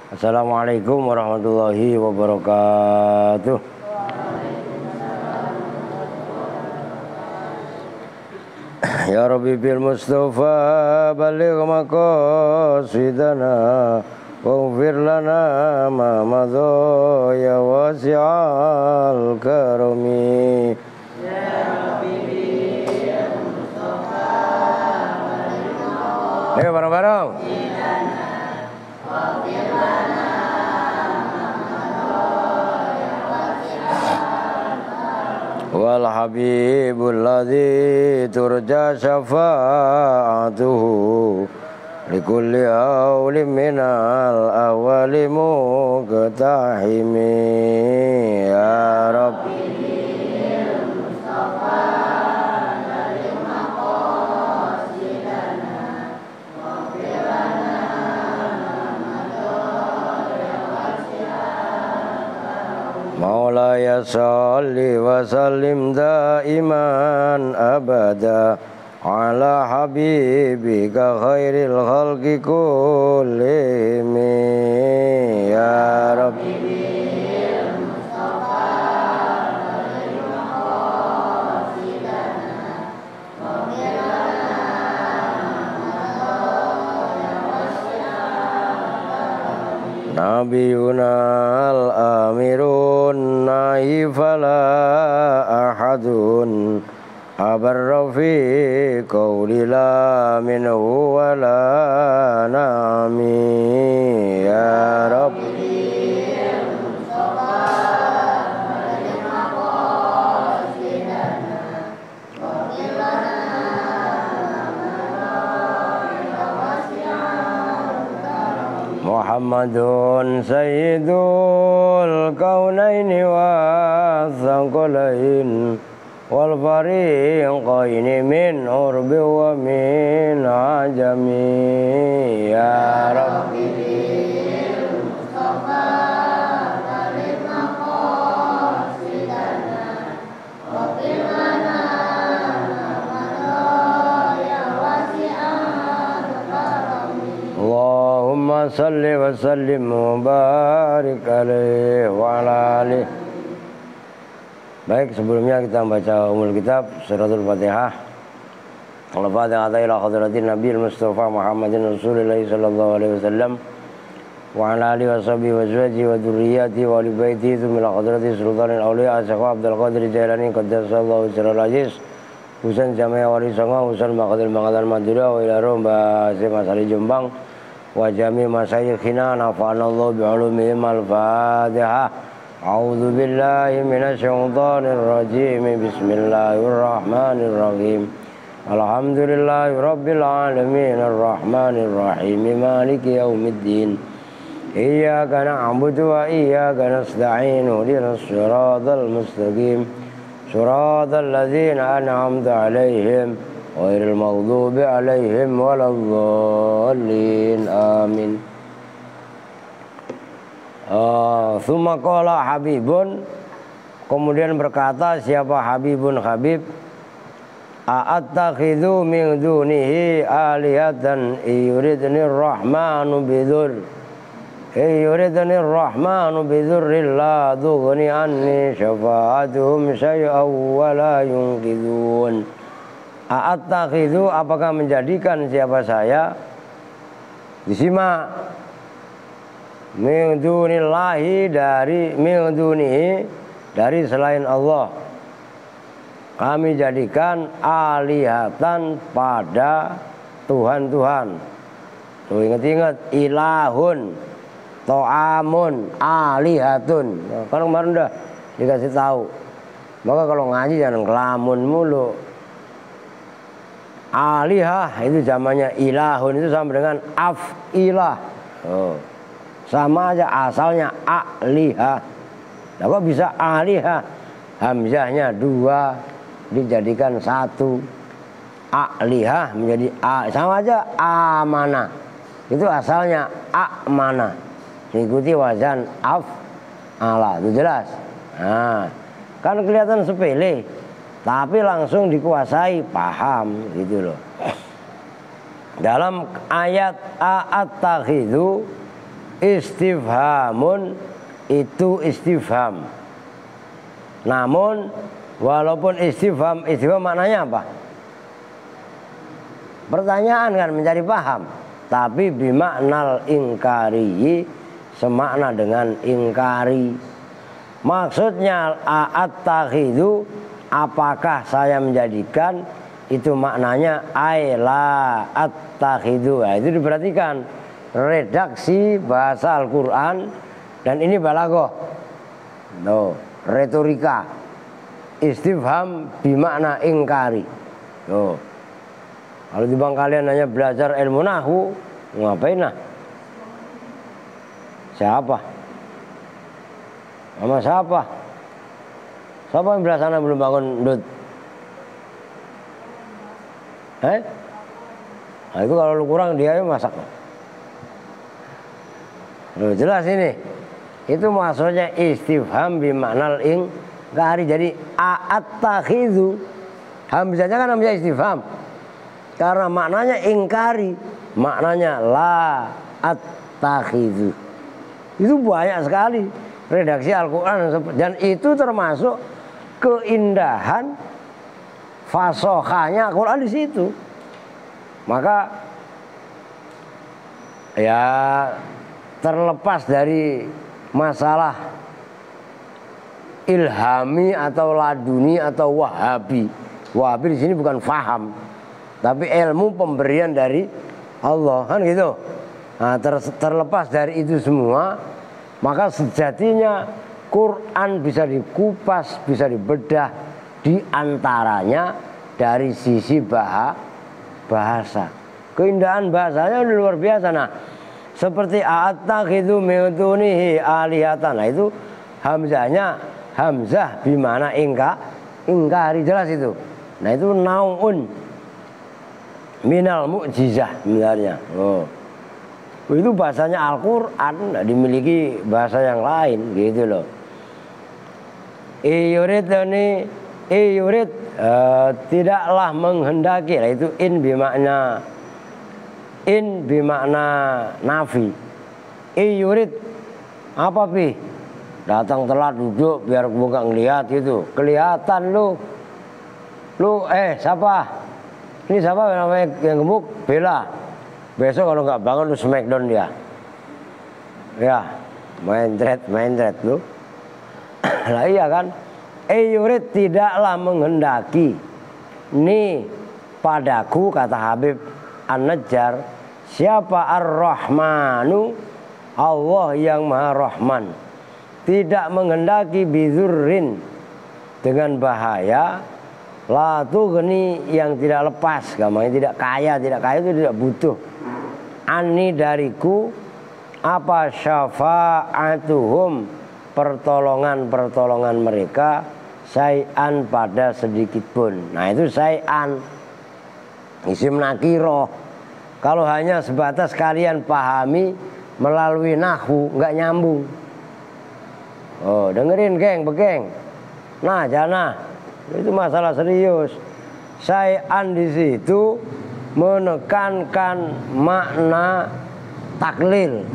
Assalamualaikum warahmatullahi wabarakatuh. Ya Rabbi bil Mustafa baligh maqasidana waghfir lana ma madha ya wasi'al karami. Ya Rabbi bil Mustafa baligh maqasidana. Ayo bareng-bareng. Wal habibul ladzi turja syafa'atuhu likulli awlim minal awali muqtahimi ya Rabbi Maulaya salli wa sallim daiman abada ala habibika khairil khalqi kullihim ya Rabbi Nabiyuna al-amirun nahi fala ahadun abarra fi qawli la minhu wa la nami ya Rabbi Muhammadun sayyidul kaunaini wa thaqalain wal fariqaini min urbi wa min ajami ya Rabbi Allahumma salli wa sallim wa barik alaihi wa ala alihi. Baik, sebelumnya kita membaca umul kitab suratul Fatihah. Al-Fatihah ila hadratin Nabil Mustafa Muhammadin Rasulullah sallallahu alaihi wasallam wa ala alihi wa sahbihi wa azwajihi wa dzurriyyatihi wa ali baitihi ila hadratin sultanil auliya Syekh Abdul Qadir Jailani qaddasallahu sirral aziz. Husain Jamiah Wali Songo Husain Maqdil Maqdal Madura wa ila Romba Syekh Masari Jombang wa jami masyayikhina nafa'anallahu bi'ulumihim al-Fatihah. A'udzu billahi minasy syaithanir rajim. Bismillahirrahmanirrahim. Alhamdulillahi rabbil alamin arrahmanir rahim maliki yaumiddin. Iyyaka na'budu wa iyyaka nasta'in ihdinas siratal mustaqim. Siratal ladzina an'amta 'alaihim ghairil maghdubi 'alaihim waladdallin amin. Tsumma qala Habibun, kemudian berkata siapa Habibun Habib, a'attakhidhu min dunihi alihatan yuridnir rahmanu bidzur yuridnir rahmanu bidzurrin la tughni anni syafa'atuhum syai'an wa la yunqidhun. A'attakhidhu, apakah menjadikan siapa saya, disimak, min dunillahi, dari min dunihi, dari selain Allah, kami jadikan alihatan pada Tuhan-Tuhan. Tuh ingat-ingat, ilahun, to'amun, alihatun. Kan kemarin udah dikasih tahu. Maka kalau ngaji jangan kelamun mulu. Alihah itu zamannya ilahun, itu sama dengan af'ilah. Sama aja asalnya alihah. Nah kok bisa alihah? Hamzahnya dua dijadikan satu. Alihah menjadi a, sama aja amanah. Itu asalnya amana. Diikuti wazan af'ala. Itu jelas. Nah, kan kelihatan sepele, tapi langsung dikuasai, paham gitu loh. Dalam ayat a'attakhidhu istifhamun itu istifham. Namun walaupun istifham maknanya apa? Pertanyaan kan, mencari paham. Tapi bimaknal ingkari, semakna dengan ingkari. Maksudnya at-takhidu, apakah saya menjadikan, itu maknanya aila at-takhidu. Nah, itu diperhatikan redaksi bahasa Al-Quran, dan ini balaghah, retorika. Istifham bimakna ingkari. Kalau di bang kalian hanya belajar ilmu nahwu, ngapain nah? Siapa? Sama siapa? Siapa yang belah sana belum bangun Dut? Nah, itu kalau lu kurang dia yang masak. Loh, jelas ini. Itu maksudnya istifham bimaknal ingkari. Jadi at-takhidu, hamzahnya kan hamzah istifham. Karena maknanya ingkari, maknanya la at-takhidu. Itu banyak sekali redaksi Al-Quran, dan itu termasuk keindahan fasohanya Al-Quran di situ. Maka ya terlepas dari masalah ilhami atau laduni atau wahabi. Wahabi di sini bukan faham, tapi ilmu pemberian dari Allah, kan gitu. Nah, terlepas dari itu semua, maka sejatinya Quran bisa dikupas, bisa dibedah di antaranya dari sisi bahasa. Keindahan bahasanya luar biasa. Nah, seperti at-takhidu min dunihi alihatan. Nah, itu hamzahnya hamzah bimana ingkari, jelas itu. Nah, itu naun minal mu'jizah sebenarnya. Itu bahasanya Al-Quran, tidak dimiliki bahasa yang lain, gitu loh. Iyurid tidaklah menghendaki. Nah, itu in bimakna nafi. Iyurid apa pi? Datang telat duduk biar gua nggak ngeliat gitu. Kelihatan lu siapa? Ini siapa namanya yang gemuk? Bella. Besok kalau nggak bangun lu smackdown dia. Ya, main thread lu. Lah iya kan? Yurid tidaklah menghendaki ni padaku, kata Habib An-Najjar, siapa Ar-Rahmanu, Allah yang Maha Rahman, tidak menghendaki bizurrin, dengan bahaya, la tughni, yang tidak lepas, gampangnya tidak kaya itu tidak butuh, ani dariku, apa syafa'atuhum, pertolongan mereka, syai'an pada sedikit pun. Nah, itu syai'an isim nakiroh. Kalau hanya sebatas kalian pahami melalui nahwu, nggak nyambung. Oh, dengerin begeng. Nah, jana, itu masalah serius. Syai'an di situ menekankan makna taklil.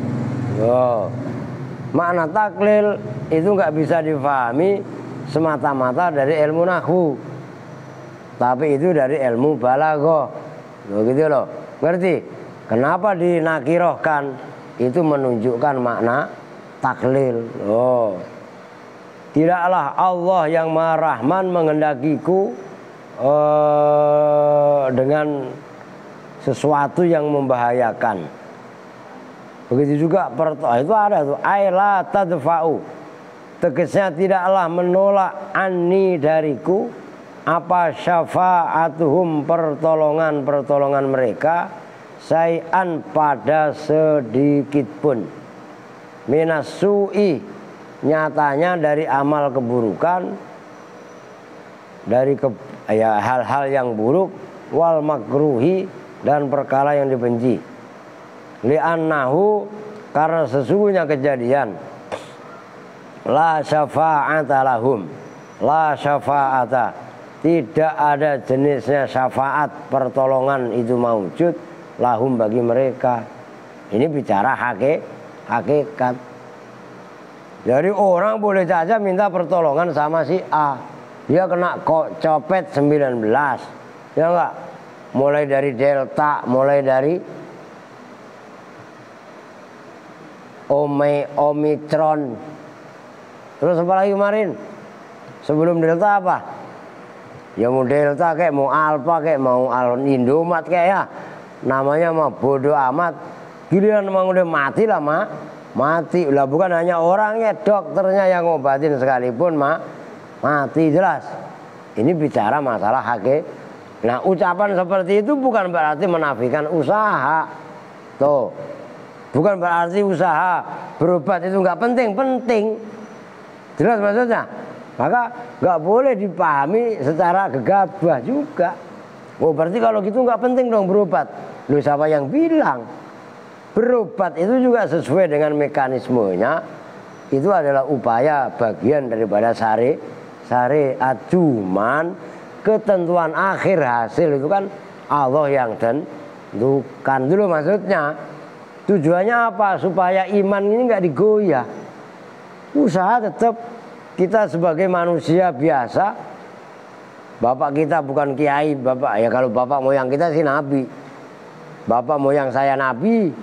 Makna taklil itu nggak bisa difahami semata-mata dari ilmu nahwu, tapi itu dari ilmu balaghah. Begitu loh, ngerti? Kenapa dinakirohkan? Itu menunjukkan makna taklil. Tidaklah Allah yang Maha Rahman menghendakiku dengan sesuatu yang membahayakan. Begitu juga itu ada tuh, aila tadfa'u, tegasnya tidaklah menolak anni dariku, apa syafa'atuhum, pertolongan mereka, syai'an pada sedikit pun, minas su'i, nyatanya dari amal keburukan, dari hal-hal yang buruk, wal makruhi, dan perkara yang dibenci. Li'annahu, karena sesungguhnya kejadian, la syafa'ata lahum, la syafa'ata, tidak ada jenisnya syafaat, pertolongan itu mawujud, lahum, bagi mereka. Ini bicara hakikat. Jadi orang boleh saja minta pertolongan sama si A. Dia kena kok copet 19, ya enggak? Mulai dari Delta, mulai dari Omicron. Terus apa lagi kemarin? Sebelum Delta apa? Ya mau Delta kayak mau Alpha kayak mau Indomat kayak ya. Namanya mah bodoh amat. Giliran emang udah mati lah mati. Lah bukan hanya orangnya, dokternya yang ngobatin sekalipun mati jelas. Ini bicara masalah hakikat. Nah ucapan seperti itu bukan berarti menafikan usaha. Tuh, bukan berarti usaha berobat itu nggak penting. Jelas maksudnya? Maka nggak boleh dipahami secara gegabah juga. Oh berarti kalau gitu nggak penting dong berobat. Loh siapa yang bilang? Berobat itu juga sesuai dengan mekanismenya. Itu adalah upaya bagian daripada syariat. Cuman ketentuan akhir hasil itu kan Allah yang tentukan dulu maksudnya. Tujuannya apa? Supaya iman ini nggak digoyah. Usaha tetap kita sebagai manusia biasa. Bapak kita bukan kiai, bapak ya kalau bapak moyang kita sih nabi. Bapak moyang saya nabi,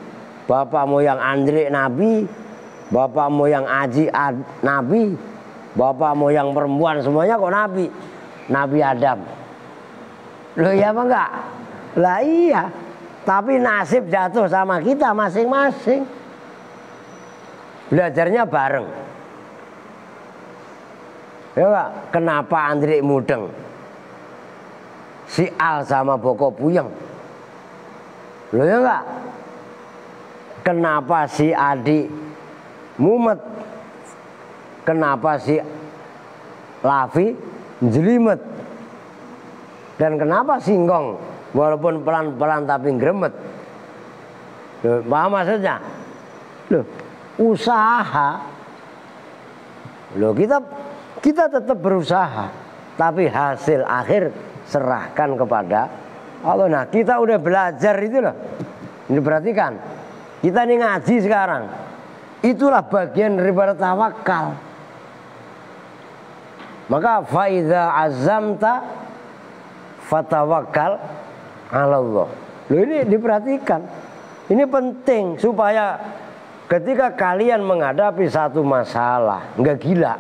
bapak moyang Andre nabi, bapak moyang Aji nabi, bapak moyang perempuan semuanya kok nabi. Nabi Adam. Loh iya apa enggak? Lah iya. Tapi nasib jatuh sama kita masing-masing. Belajarnya bareng. Ya enggak? Kenapa Andre mudeng? Si Al sama Boko puyeng. Loh ya enggak? Kenapa si Adi mumet? Kenapa si Lavi jelimet? Dan kenapa Singgong walaupun pelan-pelan tapi gremet? Loh, paham maksudnya? Loh, usaha. Loh, kita tetap berusaha, tapi hasil akhir serahkan kepada Allah. Nah, kita udah belajar itu loh. Ini perhatikan. Kita ini ngaji sekarang. Itulah bagian daripada tawakal. Maka faidza azamta fatawakkal 'ala Allah. Loh ini diperhatikan. Ini penting supaya ketika kalian menghadapi satu masalah enggak gila.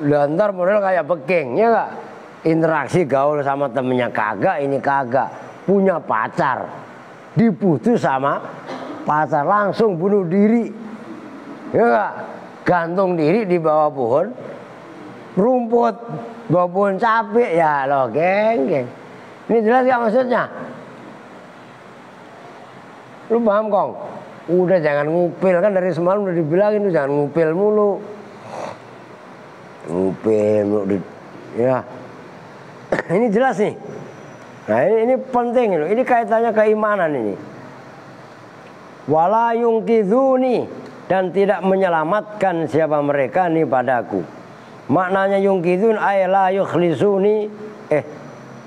Lantar model kayak Peking ya enggak? Interaksi gaul sama temennya kagak, ini kagak. Punya pacar, diputus sama pacar, langsung bunuh diri. Ya enggak? Gantung diri di bawah pohon rumput, bawah pohon cabe. Ya loh geng. Ini jelas gak maksudnya? Lu paham Kong? Udah jangan ngupil, kan dari semalam udah dibilangin tuh jangan ngupil mulu. Ngupil mulu ya. Ini jelas nih. Nah ini penting loh. Ini kaitannya keimanan ini. Wala yungkiduni, dan tidak menyelamatkan siapa mereka nih padaku. Maknanya yungkidun ay la yukhlisuni.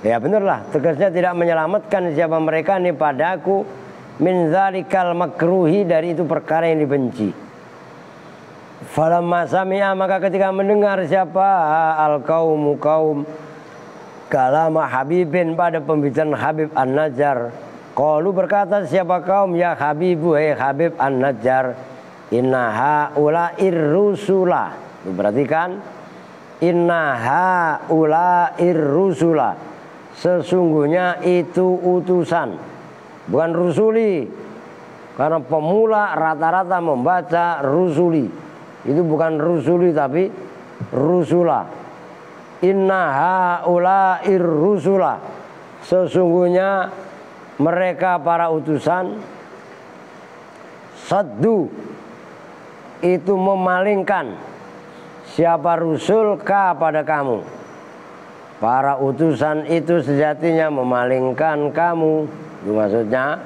Ya bener lah. Tegasnya tidak menyelamatkan siapa mereka nih padaku. Min zalikal makruhi, dari itu perkara yang dibenci. Falamma sami'a, maka ketika mendengar siapa al-qaumu kaum kalama Habibin, pada pembicaraan Habib An-Najjar, qalu berkata siapa kaum, ya Habibu, hei Habib An-Najjar, inna haula'ir rusula. Perhatikan, inna haula'ir rusula, sesungguhnya itu utusan, bukan rusuli. Karena pemula rata-rata membaca rusuli. Itu bukan rusuli tapi rusula. Inna haula'ir rusula, sesungguhnya mereka para utusan, saddu, itu memalingkan siapa rusul ka pada kamu. Para utusan itu sejatinya memalingkan kamu. Itu maksudnya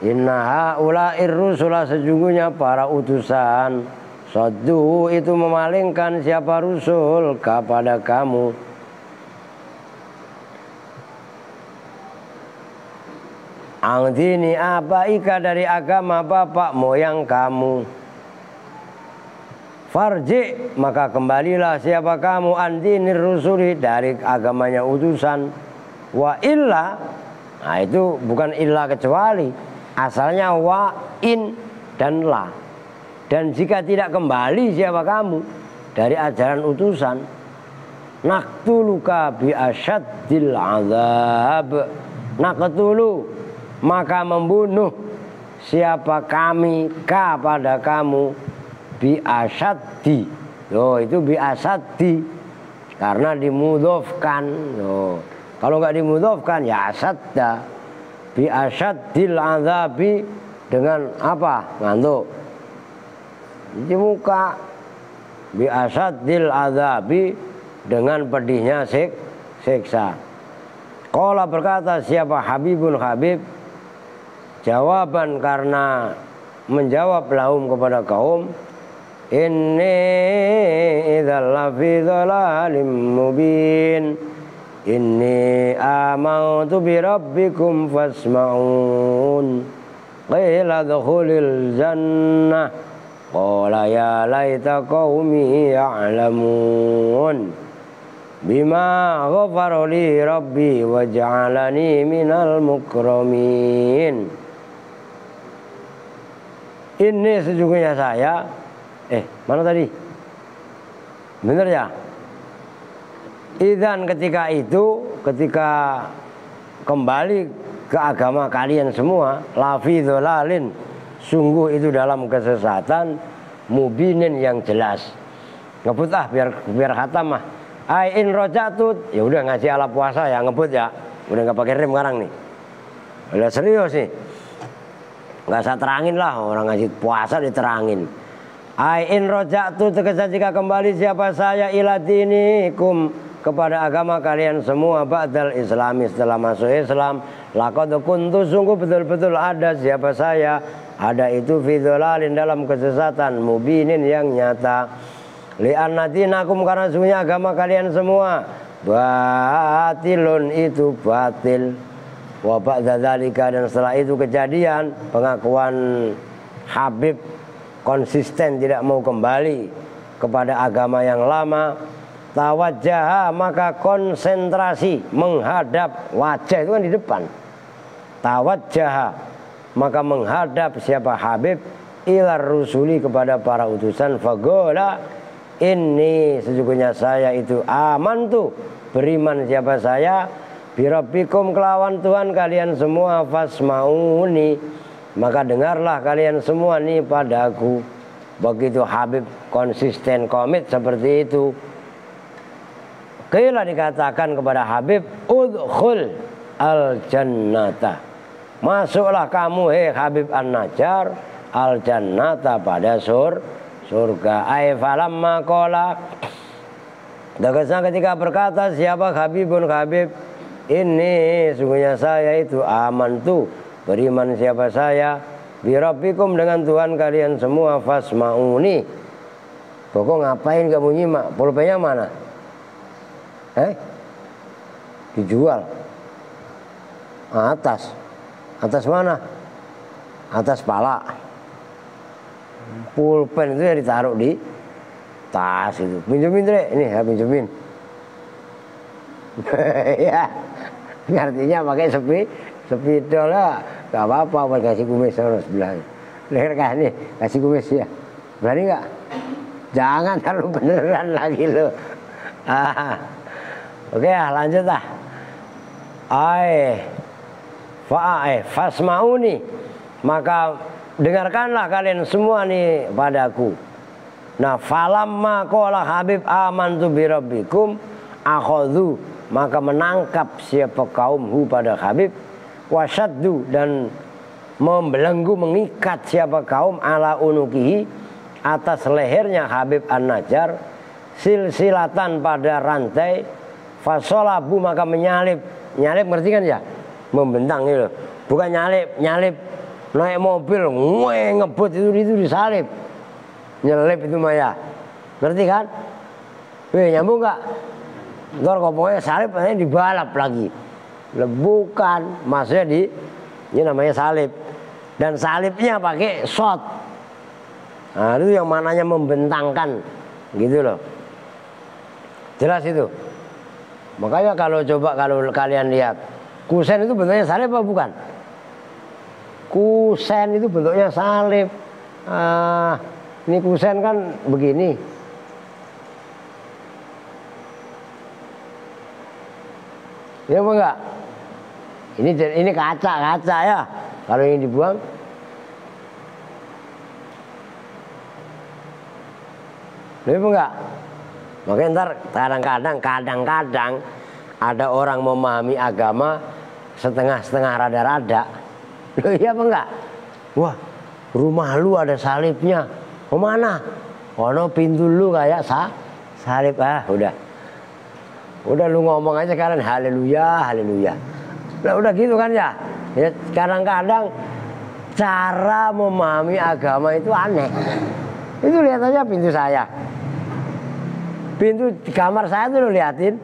inna haula'ir rusula, sesungguhnya para utusan, saddu, itu memalingkan siapa rusul kepada kamu. Angdini abaika, dari agama bapak moyang kamu. Farji, maka kembalilah siapa kamu, andinir rusuli, dari agamanya utusan. Wa illa, nah itu bukan illa kecuali, asalnya wa, in, dan la. Dan jika tidak kembali siapa kamu dari ajaran utusan, naqtuluka bi asyaddil azab, naqtulu, maka membunuh siapa kami ka pada kamu, bi asyaddi. Loh, itu bi asyaddi karena dimudhofkan. Loh, kalau nggak dimudhofkan ya asadda. Bi asyaddil azabi, dengan apa? Ngantuk di muka. Bi asaddil azabi, dengan pedihnya siksa. Qala, berkata siapa Habibun Habib, jawaban karena menjawab lahum kepada kaum, inni idzal lafi dhalalim mubin, inni amantu bi rabbikum fasma'un, qila dkhulil jannah, qala ya laita qaumi ya'lamun, bima ghafara li rabbi waj'alani minal mukramin. Ini sesungguhnya saya, mana tadi? Bener ya? Idzan, ketika itu, ketika kembali ke agama kalian semua, lafi dholalin, sungguh itu dalam kesesatan, mubinin, yang jelas. Ngebut biar khatam mah. In rojatut, ya udah ngaji ala puasa ya, ngebut ya. Udah nggak pakai rem sekarang nih. Udah serius nih. Nggak usah terangin lah, orang ngaji puasa diterangin. In rojatut, tegesa jika kembali siapa saya, ila dinikum, kepada agama kalian semua, ba'dal islami, setelah masuk Islam, laqad kuntu, sungguh betul-betul ada siapa saya, ada itu fi dholalin, dalam kesesatan, mubinin, yang nyata. Li'anna dinakum, karena sungguhnya agama kalian semua batilun, itu batil. Wa ba'da dzalika, dan setelah itu kejadian pengakuan Habib konsisten tidak mau kembali kepada agama yang lama, tawajjaha, maka konsentrasi menghadap, wajah itu kan di depan, tawajjaha, maka menghadap siapa Habib, ilar rusuli, kepada para utusan, fagola, ini sesungguhnya saya itu amantu, beriman siapa saya, birabbikum, kelawan Tuhan kalian semua, fasmauni, maka dengarlah kalian semua nih padaku. Begitu Habib konsisten komit seperti itu. Qila, dikatakan kepada Habib, udkhul al jannata, masuklah kamu Habib An-Najjar, al jannata, pada surga. Ai falamma qala, ketika berkata siapa Habibun Habib, ini sungguhnya saya itu amantu, beriman siapa saya, birabbikum, dengan Tuhan kalian semua, fasmauni. Pokok ngapain kamu nyimak? Pulpennya mana? Dijual. Atas mana? Atas pala. Pulpen itu ya ditaruh di tas itu. Pinjemin deh, ini ya pinjemin. Ya, artinya pakai spidol lah, gak apa-apa, buat kasih kumis sama sebelah. Leher nih, kasih kumis ya. Berani nggak? Jangan terlalu beneran lagi lo. Oke ya, lanjut lah. Fasmauni, maka dengarkanlah kalian semua nih padaku. Nah, falamma qala Habib amantu birabbikum, akhadhu, maka menangkap siapa kaumhu pada Habib, wasyaddu, dan membelenggu, mengikat siapa kaum, ala unukihi, atas lehernya Habib An-Najjar, silsilatan, pada rantai, fasolabu, maka menyalip. Nyalip ngerti kan ya? Membentang gitu. Bukan nyalip naik mobil ngebut, itu disalip. Nyelip itu maya. Ngerti kan? Nyambung gak? Ntar kopongnya salip, nanti dibalap lagi. Bukan, maksudnya Ini namanya salib. Dan salibnya pakai shot. Nah, itu yang mananya membentangkan, gitu loh. Jelas itu. Makanya kalau kalian lihat, kusen itu bentuknya salib apa bukan? Kusen itu bentuknya salib. Ini kusen kan begini. Ya apa enggak? Ini kaca ya. Kalau ini dibuang, lebih enggak? Makanya ntar kadang-kadang ada orang memahami agama setengah-setengah rada-rada. Loh iya apa enggak? Wah, rumah lu ada salibnya. Kemana? Ono pintu lu kayak salib. Udah lu ngomong aja kalian haleluya, haleluya. Nah udah gitu kan ya. Ya kadang-kadang cara memahami agama itu aneh. Itu lihat aja pintu saya. Pintu di kamar saya tuh lu liatin.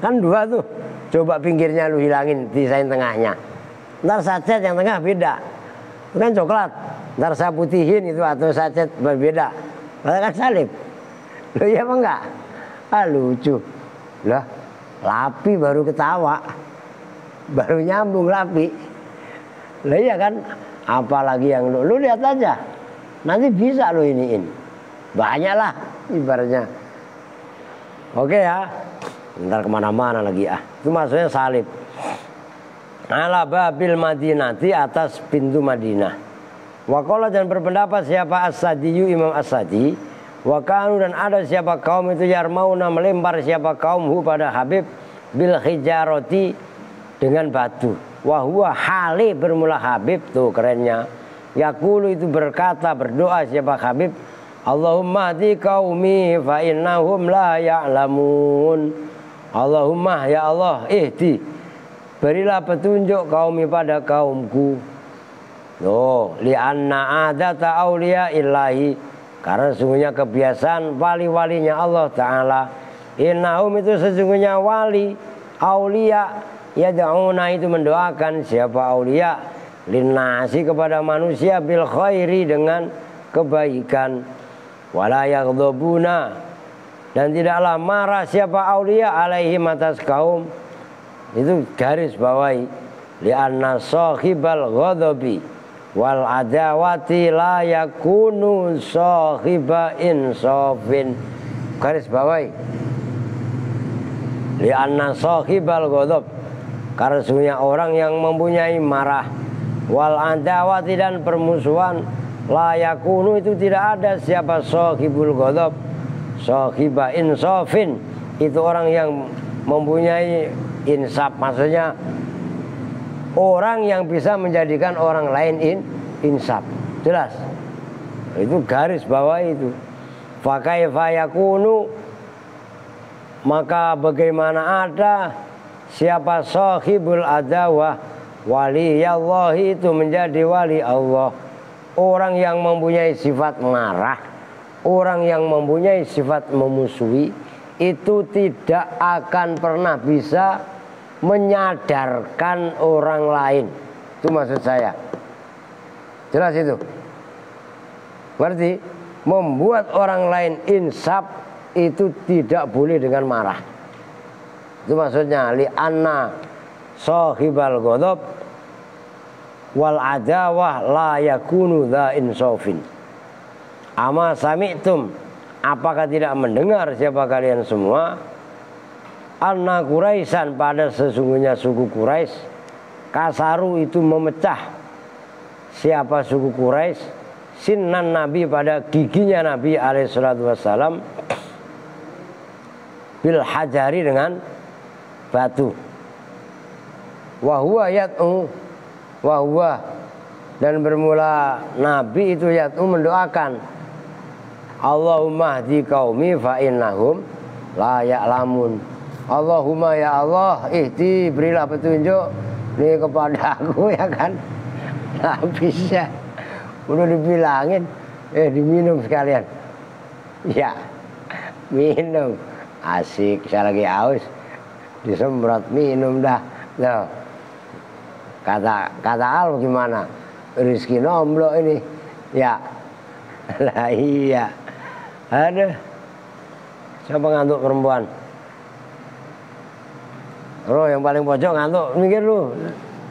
Kan dua tuh. Coba pinggirnya lu hilangin, sisain tengahnya. Ntar sacet yang tengah beda. Itu kan coklat. Ntar saya putihin itu atau sacet berbeda. Padahal kan salib. Loh iya apa enggak? Lucu. Lah, Lapi baru ketawa. Baru nyambung Lapi. Lah iya kan? Apalagi yang lu lihat aja. Nanti bisa lu iniin. Banyak lah ibaratnya. Oke ya. Ntar kemana-mana lagi ah. Itu maksudnya salib. Ala babil Madinati, atas pintu Madinah. Waqala dan berpendapat siapa As-Sadiyu, Imam As-Sadi. Wakanu dan ada siapa kaum itu yarmauna melempar siapa kaumhu pada Habib bil hijaroti dengan batu. Wahwa hali bermula Habib, tuh kerennya. Yaqulu itu berkata berdoa siapa Habib, Allahumma hdi qaumi fa innahum la ya'lamun. Allahumma ya Allah ihdi, berilah petunjuk kaumi pada kaumku. Loh, li'anna adata awliya illahi, karena sesungguhnya kebiasaan wali-walinya Allah Ta'ala. Innahum itu sesungguhnya wali, aulia, yad'una itu mendoakan siapa aulia, linnasi kepada manusia, bil khairi dengan kebaikan. Wala yaghdabuna, dan tidaklah marah siapa aulia alaihim atas kaum. Itu garis bawahi. Li'anna sahibal ghadabi wal adawati la yakunu sahiba insafin. Garis bawahi. Li'anna sahibal ghadab, karena sesungguhnya orang yang mempunyai marah, wal adawati dan permusuhan, la yakunu itu tidak ada siapa sahibul ghadab, sahiba insafin itu orang yang mempunyai insaf, maksudnya orang yang bisa menjadikan orang lain insaf. Jelas? Itu garis bawah itu. Fakaifa yakunu, maka bagaimana ada siapa sahibul adawah, waliyallahi itu menjadi wali Allah. Orang yang mempunyai sifat marah, orang yang mempunyai sifat memusuhi, itu tidak akan pernah bisa menyadarkan orang lain. Itu maksud saya. Jelas itu? Berarti membuat orang lain insaf itu tidak boleh dengan marah. Itu maksudnya li'anna sahibal ghadab wal adawah la yakunu dha insafin. Ama sami'tum, apakah tidak mendengar siapa kalian semua, anna Quraisyan pada sesungguhnya suku Quraisy, kasaru itu memecah siapa suku Quraisy, sinnan Nabi pada giginya Nabi alaihissalatu wassalam, bil hajari dengan batu. Wahwa yat'u, wahwa dan bermula Nabi itu yat'u mendoakan, Allahumma hdi qaumi fa innahum la ya'lamun. Allahumma ya Allah ihdi, berilah petunjuk nih kepada aku, ya kan. Nah bisa udah dibilangin diminum sekalian. Ya minum, asik. Saya lagi aus disemprot minum dah. Loh. Kata Al gimana? Rizki nomblok ini. Ya. Lah iya. Aduh. Siapa ngantuk perempuan? Roh yang paling pojok ngantuk, mikir lu.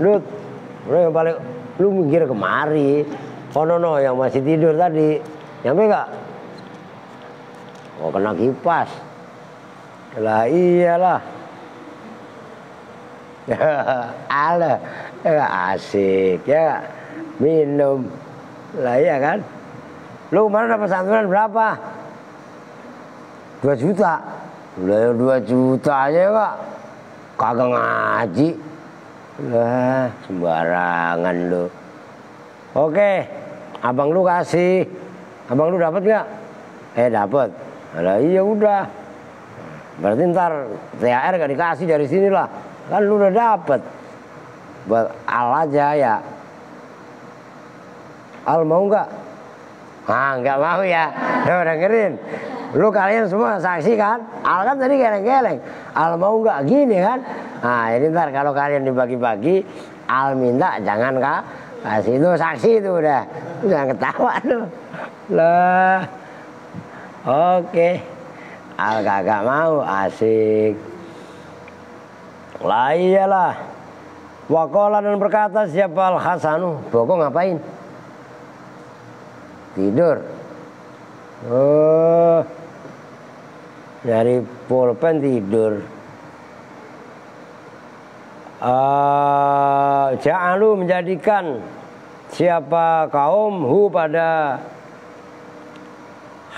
Lut. Roh yang paling lu mikir kemari. Kono yang masih tidur tadi. Nyampe enggak? Oh, kena kipas. Lah iyalah. Ala asik ya, minum lah ya kan. Lu kemarin dapat santunan berapa? 2 juta. Lah 2 juta aja Pak, kagak ngaji lah, sembarangan lu. Oke, abang lu kasih. Abang lu dapat nggak? Dapat. Lah iya udah, berarti ntar THR gak dikasih dari sini lah. Kan lu udah dapet. Buat Al aja ya. Al mau nggak? Nggak mau ya. Udah dengerin. Lu kalian semua saksi kan? Al kan tadi geleng-geleng. Al mau nggak? Gini kan? Nah ini ntar kalau kalian dibagi-bagi, Al minta jangan kak kasih itu saksi itu udah. Jangan ketawa lu. Lah. Oke. Al kagak mau, asik. Lah iyalah. Waqala dan berkata siapa Al-Hasanu, Boko ngapain? Tidur. Oh, dari pulpen tidur. Ja'alu menjadikan siapa kaum hu pada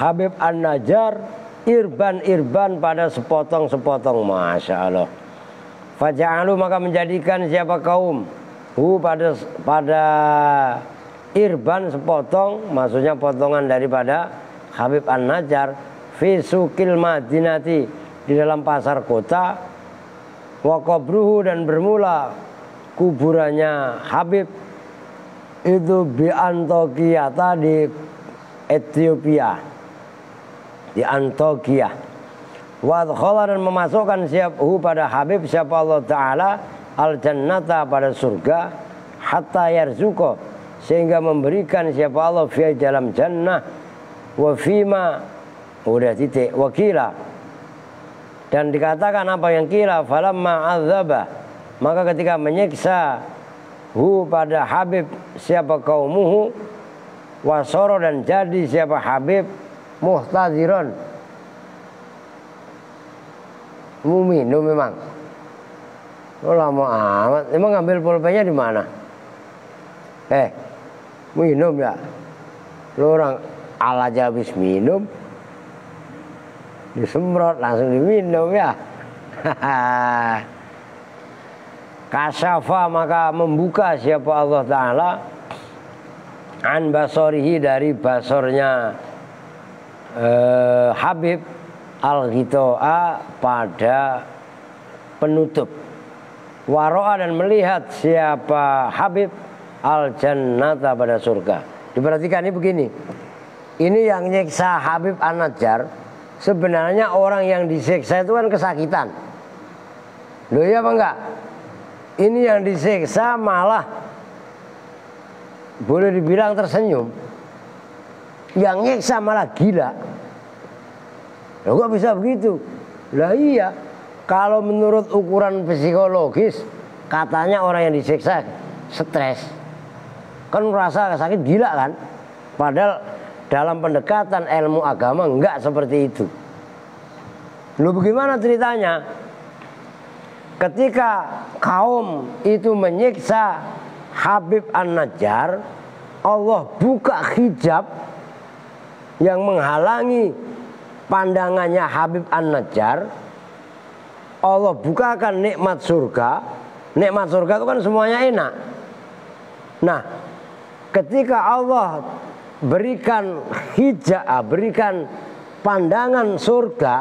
Habib An-Najjar irban pada sepotong-sepotong. Masya Allah. Faja'alu maka menjadikan siapa kaum hu pada irban sepotong, maksudnya potongan daripada Habib An-Najjar fi sukil Madinati, di dalam pasar kota, wa qabruhu dan bermula kuburannya Habib itu di Antokia di Ethiopia, di Antokia. Wa adkhala dan memasukkan siapa pada Habib siapa Allah Ta'ala al-jannata pada surga, hatta yarzuqa sehingga memberikan siapa Allah fi dalam jannah, wa fima udah titik, wakila dan dikatakan apa yang kila, falamma azaba maka ketika menyiksa hu pada Habib siapa kaumuhu, wasoro dan jadi siapa Habib muhtaziron mau minum memang. Lo lama amat. Emang ngambil pulpennya di mana? Minum ya. Lo orang Al aja habis minum, disemprot langsung diminum ya. Kasyafa maka membuka siapa Allah Ta'ala an basorihi dari basornya Habib al-ghitoa pada penutup, waro'a dan melihat siapa Habib al-jannata pada surga. Diperhatikan ini begini, ini yang nyiksa Habib An-Najjar sebenarnya orang yang disiksa itu kan kesakitan. Loh iya apa enggak? Ini yang disiksa malah boleh dibilang tersenyum, yang nyiksa malah gila. Loh kok bisa begitu? Lah iya, kalau menurut ukuran psikologis katanya orang yang disiksa stres, kan merasa sakit gila kan? Padahal dalam pendekatan ilmu agama enggak seperti itu. Loh bagaimana ceritanya? Ketika kaum itu menyiksa Habib An-Najjar, Allah buka hijab yang menghalangi pandangannya Habib An-Najjar. Allah bukakan nikmat surga. Nikmat surga itu kan semuanya enak. Nah, ketika Allah berikan hijab, berikan pandangan surga,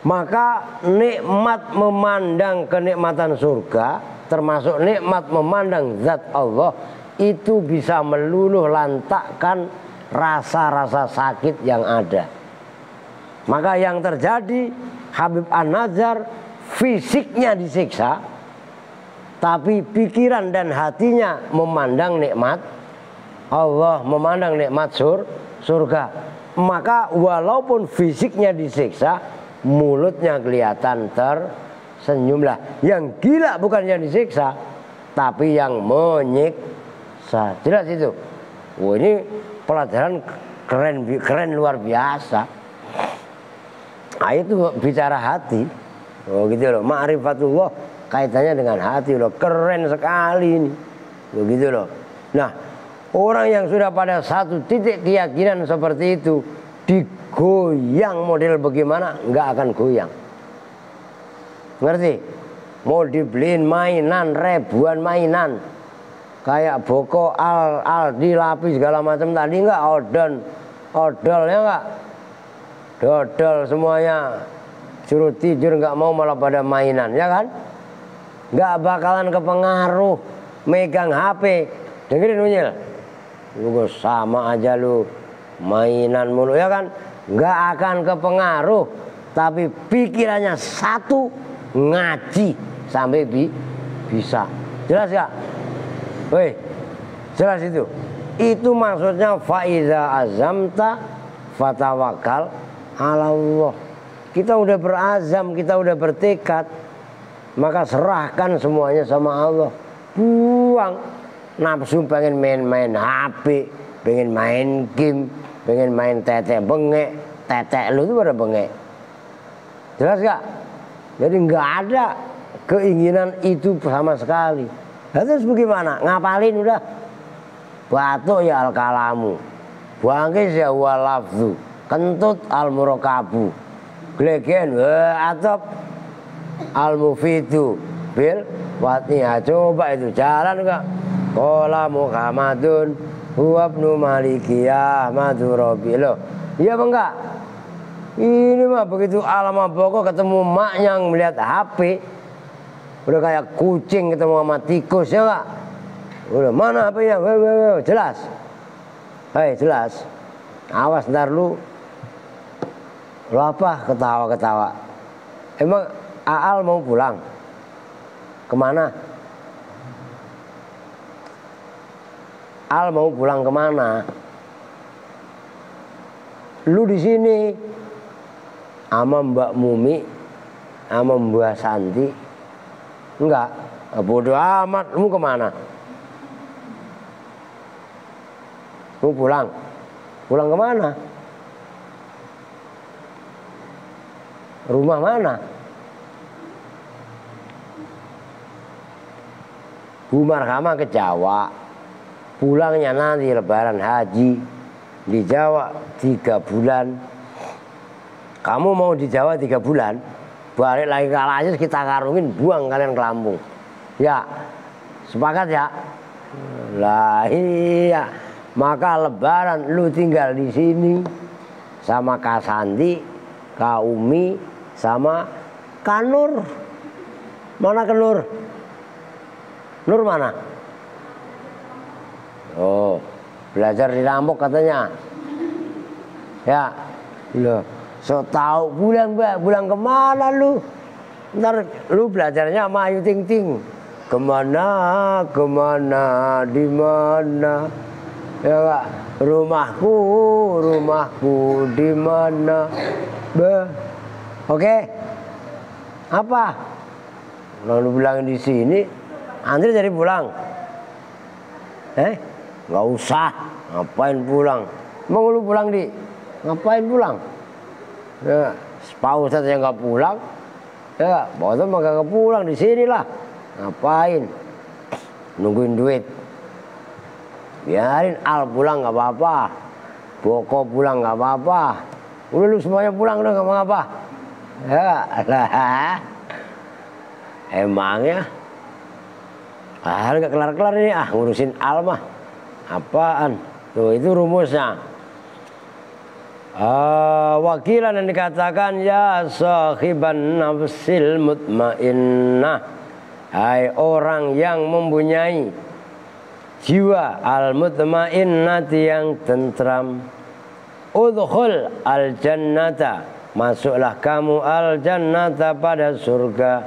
maka nikmat memandang kenikmatan surga, termasuk nikmat memandang zat Allah, itu bisa meluluh lantakkan rasa-rasa sakit yang ada. Maka yang terjadi, Habib An-Najjar fisiknya disiksa, tapi pikiran dan hatinya memandang nikmat Allah, memandang nikmat surga, maka walaupun fisiknya disiksa, mulutnya kelihatan tersenyumlah. Yang gila bukan yang disiksa, tapi yang menyiksa. Jelas itu. Wah, ini pelajaran keren luar biasa. Nah, itu bicara hati. Oh gitu loh, ma'rifatullah kaitannya dengan hati loh, keren sekali ini. Begitu loh. Nah, orang yang sudah pada satu titik keyakinan seperti itu, digoyang model bagaimana, nggak akan goyang. Ngerti? Mau dibeliin mainan, ribuan mainan, kayak Boko, Aldi, Lapis segala macam tadi, nggak odolnya nggak, dodol semuanya, suruh tidur nggak mau malah pada mainan, ya kan? Nggak bakalan kepengaruh megang HP. Dengerin Unyil, lu sama aja lu mainan mulu, ya kan? Nggak akan kepengaruh, tapi pikirannya satu, ngaji sampai bisa. Jelas gak? Woi, jelas itu. Itu maksudnya faiza azamta fatawakal ala Allah. Kita udah berazam, kita udah bertekad, maka serahkan semuanya sama Allah. Buang nafsu pengen main-main HP, pengen main game, pengen main tetek bengek. Tetek lu itu pada bengek. Jelas gak? Jadi nggak ada keinginan itu sama sekali. Nah, terus bagaimana? Ngapalin udah. Batuk ya al-kalamu, bangkis ya walafzu, kentut al-murakabu, glegen atop al-mufidu bil watniha. Coba itu jalan enggak? Qala Muhammadun huwa ibnu Malikiyah madurabi. Loh, iya apa enggak? Ini mah begitu alam pokok ketemu mak yang melihat HP, udah kayak kucing ketemu sama tikus, ya enggak? Udah mana HP-nya? Jelas. Hei, jelas. Awas ntar lu apa ketawa-ketawa. Emang Aal mau pulang? Kemana? Al mau pulang kemana? Lu di sini sama Mbak Mumi, sama Mbak Santi. Enggak, bodoh amat. Lu kemana? Lu pulang? Pulang kemana? Rumah mana? Bu Marhamah ke Jawa. Pulangnya nanti lebaran haji. Di Jawa 3 bulan. Kamu mau di Jawa 3 bulan, balik lagi ke Al-Aziz, kita karungin, buang kalian ke Lampung. Ya, sepakat ya? Lah iya. Maka lebaran lu tinggal di sini sama Kak Santi, Kak Umi, sama Kak Nur. Mana ke Nur? Nur mana? Oh, belajar di Lombok katanya. Ya, loh, so tahu pulang Mbak, pulang kemana lu? Ntar lu belajarnya sama Ayu Ting Ting. Kemana, di mana? Ya Pak, rumahku di mana? Oke. Apa? Lalu pulang di sini, Andri jadi pulang. Nggak usah, ngapain pulang? Emang lu pulang di? Ngapain pulang? Ya, Pak Ustadz yang nggak pulang, ya, Pak Ustadz mah nggak pulang di sini lah. Ngapain? Nungguin duit. Biarin Al pulang nggak apa-apa, Boko pulang nggak apa-apa. Udah lu semuanya pulang udah nggak apa-apa. Ya lah, emangnya nggak kelar-kelar ini ngurusin Al mah. Apaan? Tuh itu rumusnya. Wakilan yang dikatakan ya sahiban nafsil mutmainnah, hai orang yang mempunyai jiwa al-mutmainnati yang tentram, udkhul al-jannata, masuklah kamu al-jannata pada surga,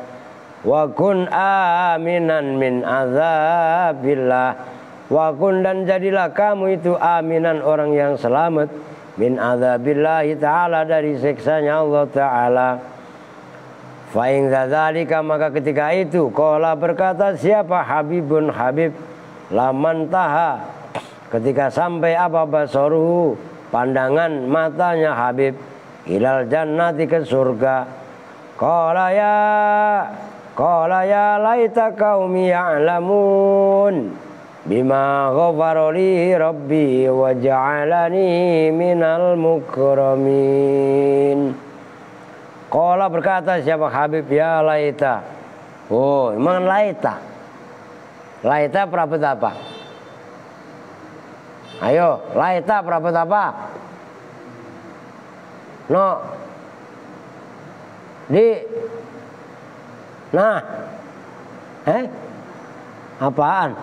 wa kun aminan min azabillah, wa kun dan jadilah kamu itu aminan orang yang selamat min azabillahi ta'ala dari siksanya Allah ta'ala. Fa in dzalika maka ketika itu qala berkata siapa Habibun Habib laman taha ketika sampai apa basaruhu pandangan matanya Habib ilal jannati ke surga qala ya laita qaumi ya'lamun bima ghafara li rabbi wa ja'alani minal mukramin. Qala berkata siapa Habib ya laita. Oh, emang laita. Laita perabot apa? Ayo, laita perabot apa? No. Nah. Apaan?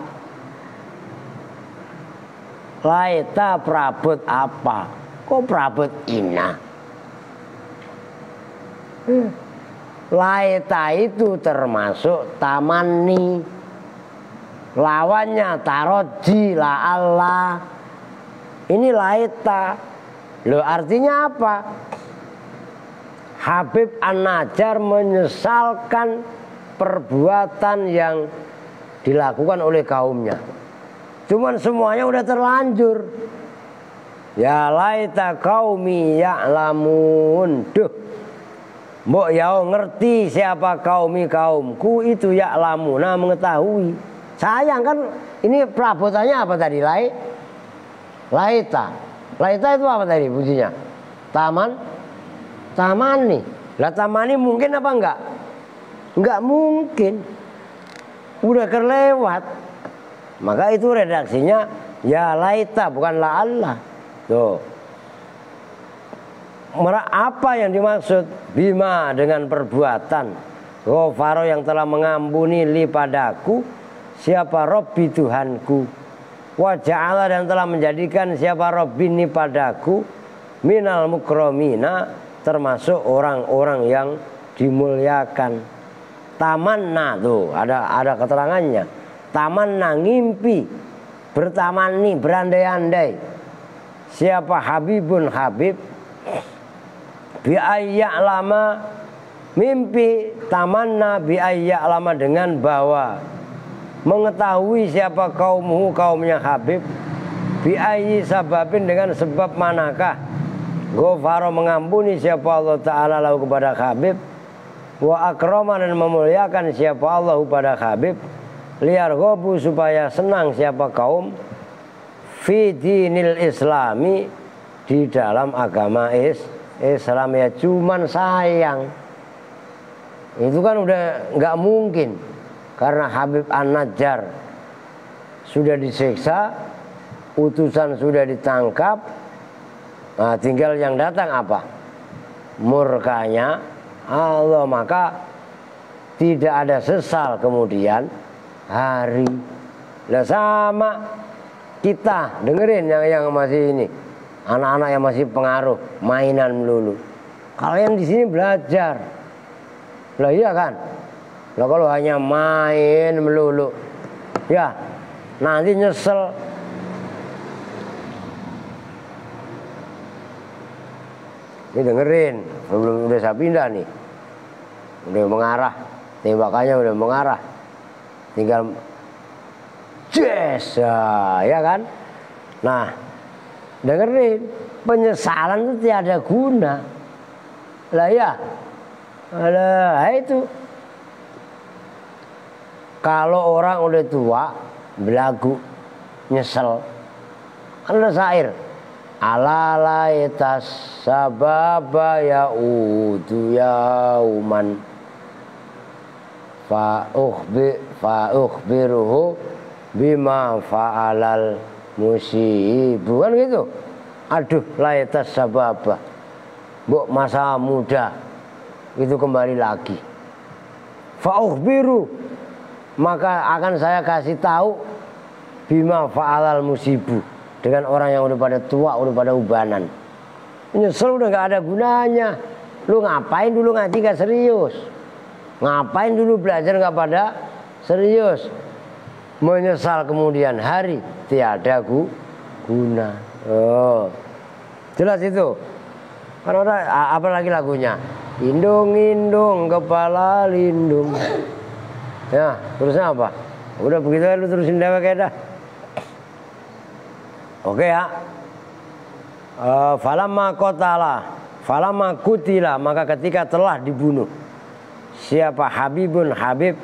Laita perabot apa? Kok perabot ina? Laita itu termasuk tamani. Lawannya taroji la Allah. Ini laita. Loh artinya apa? Habib An-Najjar menyesalkan perbuatan yang dilakukan oleh kaumnya. Cuman semuanya udah terlanjur. Ya laita qaumi ya'lamun. Duh. Mbok ya ngerti siapa kaumku itu ya'lamuna mengetahui. Sayang kan ini perabotannya apa tadi? Laita. Laita itu apa tadi bunyinya? Tamani. Lah tamani mungkin apa enggak? Enggak mungkin. Udah kelewat. Maka itu redaksinya ya laita bukan la Allah. Tuh. Apa yang dimaksud bima dengan perbuatan ghafaro yang telah mengampuni li padaku siapa Rabbi Tuhanku wa ja'ala dan telah menjadikan siapa Rabbi ini padaku minal mukramina termasuk orang-orang yang dimuliakan. Tamanna tuh ada keterangannya. Tamanna ngimpi, bertamani, berandai-andai. Siapa Habibun Habib biayya lama mimpi tamanna biayya lama dengan bahwa mengetahui siapa kaumnya Habib biayyi sababin dengan sebab manakah ghafara mengampuni siapa Allah Ta'ala lahu kepada Habib wa akrama dan memuliakan siapa Allah pada Habib liar ghabu supaya senang siapa kaum fi dinil islami di dalam agama Islam ya. Cuman sayang itu kan udah nggak mungkin karena Habib An-Najjar sudah disiksa, utusan sudah ditangkap. Nah, tinggal yang datang apa? Murkanya Allah. Maka tidak ada sesal kemudian hari. Lah sama kita dengerin yang masih ini, anak-anak yang masih pengaruh mainan melulu. Kalian di sini belajar. Lah iya kan? Lah kalau hanya main melulu, ya nanti nyesel. Ini dengerin, belum udah saya pindah nih, udah mengarah, tembakannya udah mengarah, tinggal yes ya kan. Nah dengerin, penyesalan itu tiada guna. Lah ya, lah itu kalau orang udah tua belagu nyesel kan ada syair ala laitas sababa yaudu yauman fa ukhbiruhu bima fa'alal musibu kan gitu. Aduh laitas sababa, mbok masa muda itu kembali lagi. Fa ukhbiru, maka akan saya kasih tahu bima fa'alal musibu, dengan orang yang udah pada tua, udah pada ubanan. Nyesel udah gak ada gunanya. Lu ngapain dulu ngaji gak serius? Ngapain dulu belajar nggak pada serius? Menyesal kemudian hari tiada guna. Oh, jelas itu. Kan orang apa lagi lagunya? Indung-indung kepala lindung. Ya, terusnya apa? Udah begitu lu terusin dewek dah. Oke ya. Falamma kutila, maka ketika telah dibunuh siapa Habibun Habib,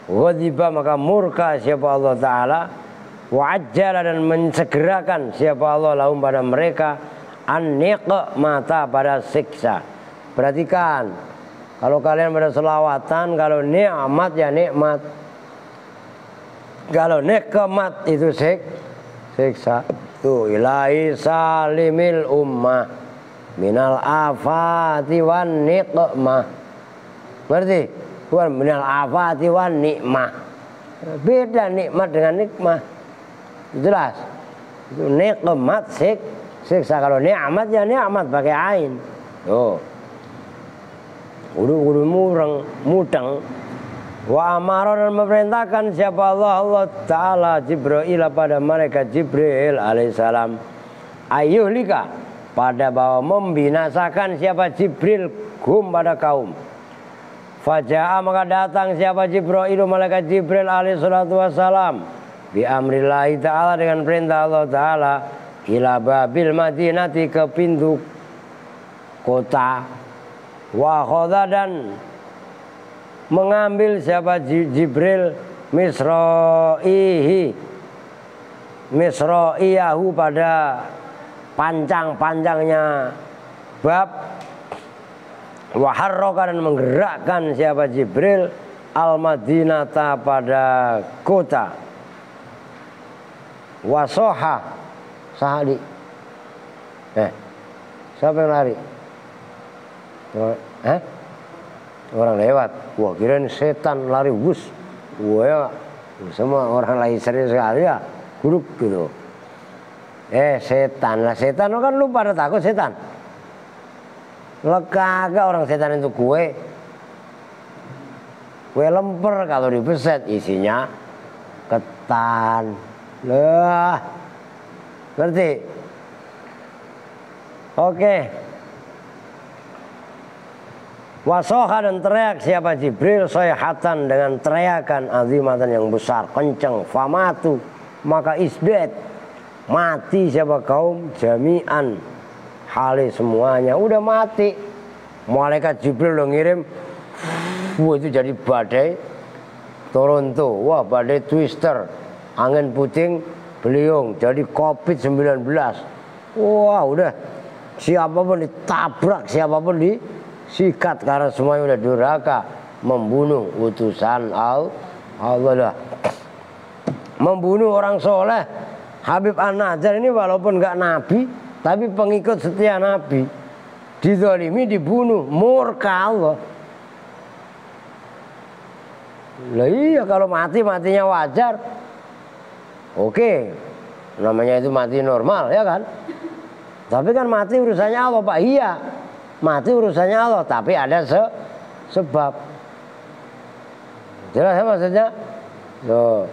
ghadiba maka murka siapa Allah Ta'ala, wa ajjala dan mensegerakan siapa Allah lahum pada mereka, an-niqmata pada siksa. Perhatikan, kalau kalian pada selawatan, kalau nikmat ya nikmat, kalau nikmat itu siksa. Tuh, ilahi salimil ummah minal afati wan niqmah. Berarti bukan minal afati wan nikmah. Beda nikmat dengan nikmah. Jelas. Itu nikmat siksa. Kalau nikmat ya nikmat pakai ain. Tuh. Kudu mudeng. Wa amara dan memerintahkan siapa Allah Ta'ala Jibril pada malaikat Jibril alaihissalam ayyuhlika pada bahwa membinasakan siapa Jibril pada kaum. Faja'a maka datang siapa Jibril malaikat Jibril alaihissalatu wassalam bi amrillahi ta'ala dengan perintah Allah Ta'ala ila babil madinati ke pintu kota. Wa khoda dan mengambil siapa Jibril misro'iyahu pada panjang-panjangnya bab, waharroka dan menggerakkan siapa Jibril al-Madinata pada kota, wasoha sahadi. Siapa yang lari? Orang lewat, wah kirain setan lari bus, wah ya, semua orang lagi serius sekali ya, buruk gitu. Setan lah, setan kan lu pada takut setan? Lah kagak, orang setan itu kue lemper kalau dibeset isinya ketan, lah, ngerti? Oke. Wasoha dan teriak siapa Jibril soyhatan dengan teriakan azimatan yang besar kenceng, famatu maka isdet mati siapa kaum jami'an hali semuanya udah mati. Malaikat Jibril udah ngirim, wah itu jadi badai Toronto, wah badai twister, angin puting beliung, jadi COVID-19. Wah udah siapapun ditabrak, siapapun sikat karena semuanya udah durhaka membunuh utusan Allah lah, membunuh orang soleh. Habib An-Najjar ini walaupun nggak nabi tapi pengikut setia nabi, dizalimi dibunuh, murka Allah. Lah iya kalau matinya wajar, oke, namanya itu mati normal ya kan. Tapi kan mati urusannya Allah Pak. Iya, mati urusannya Allah, tapi ada sebab. Jelas ya maksudnya? Loh.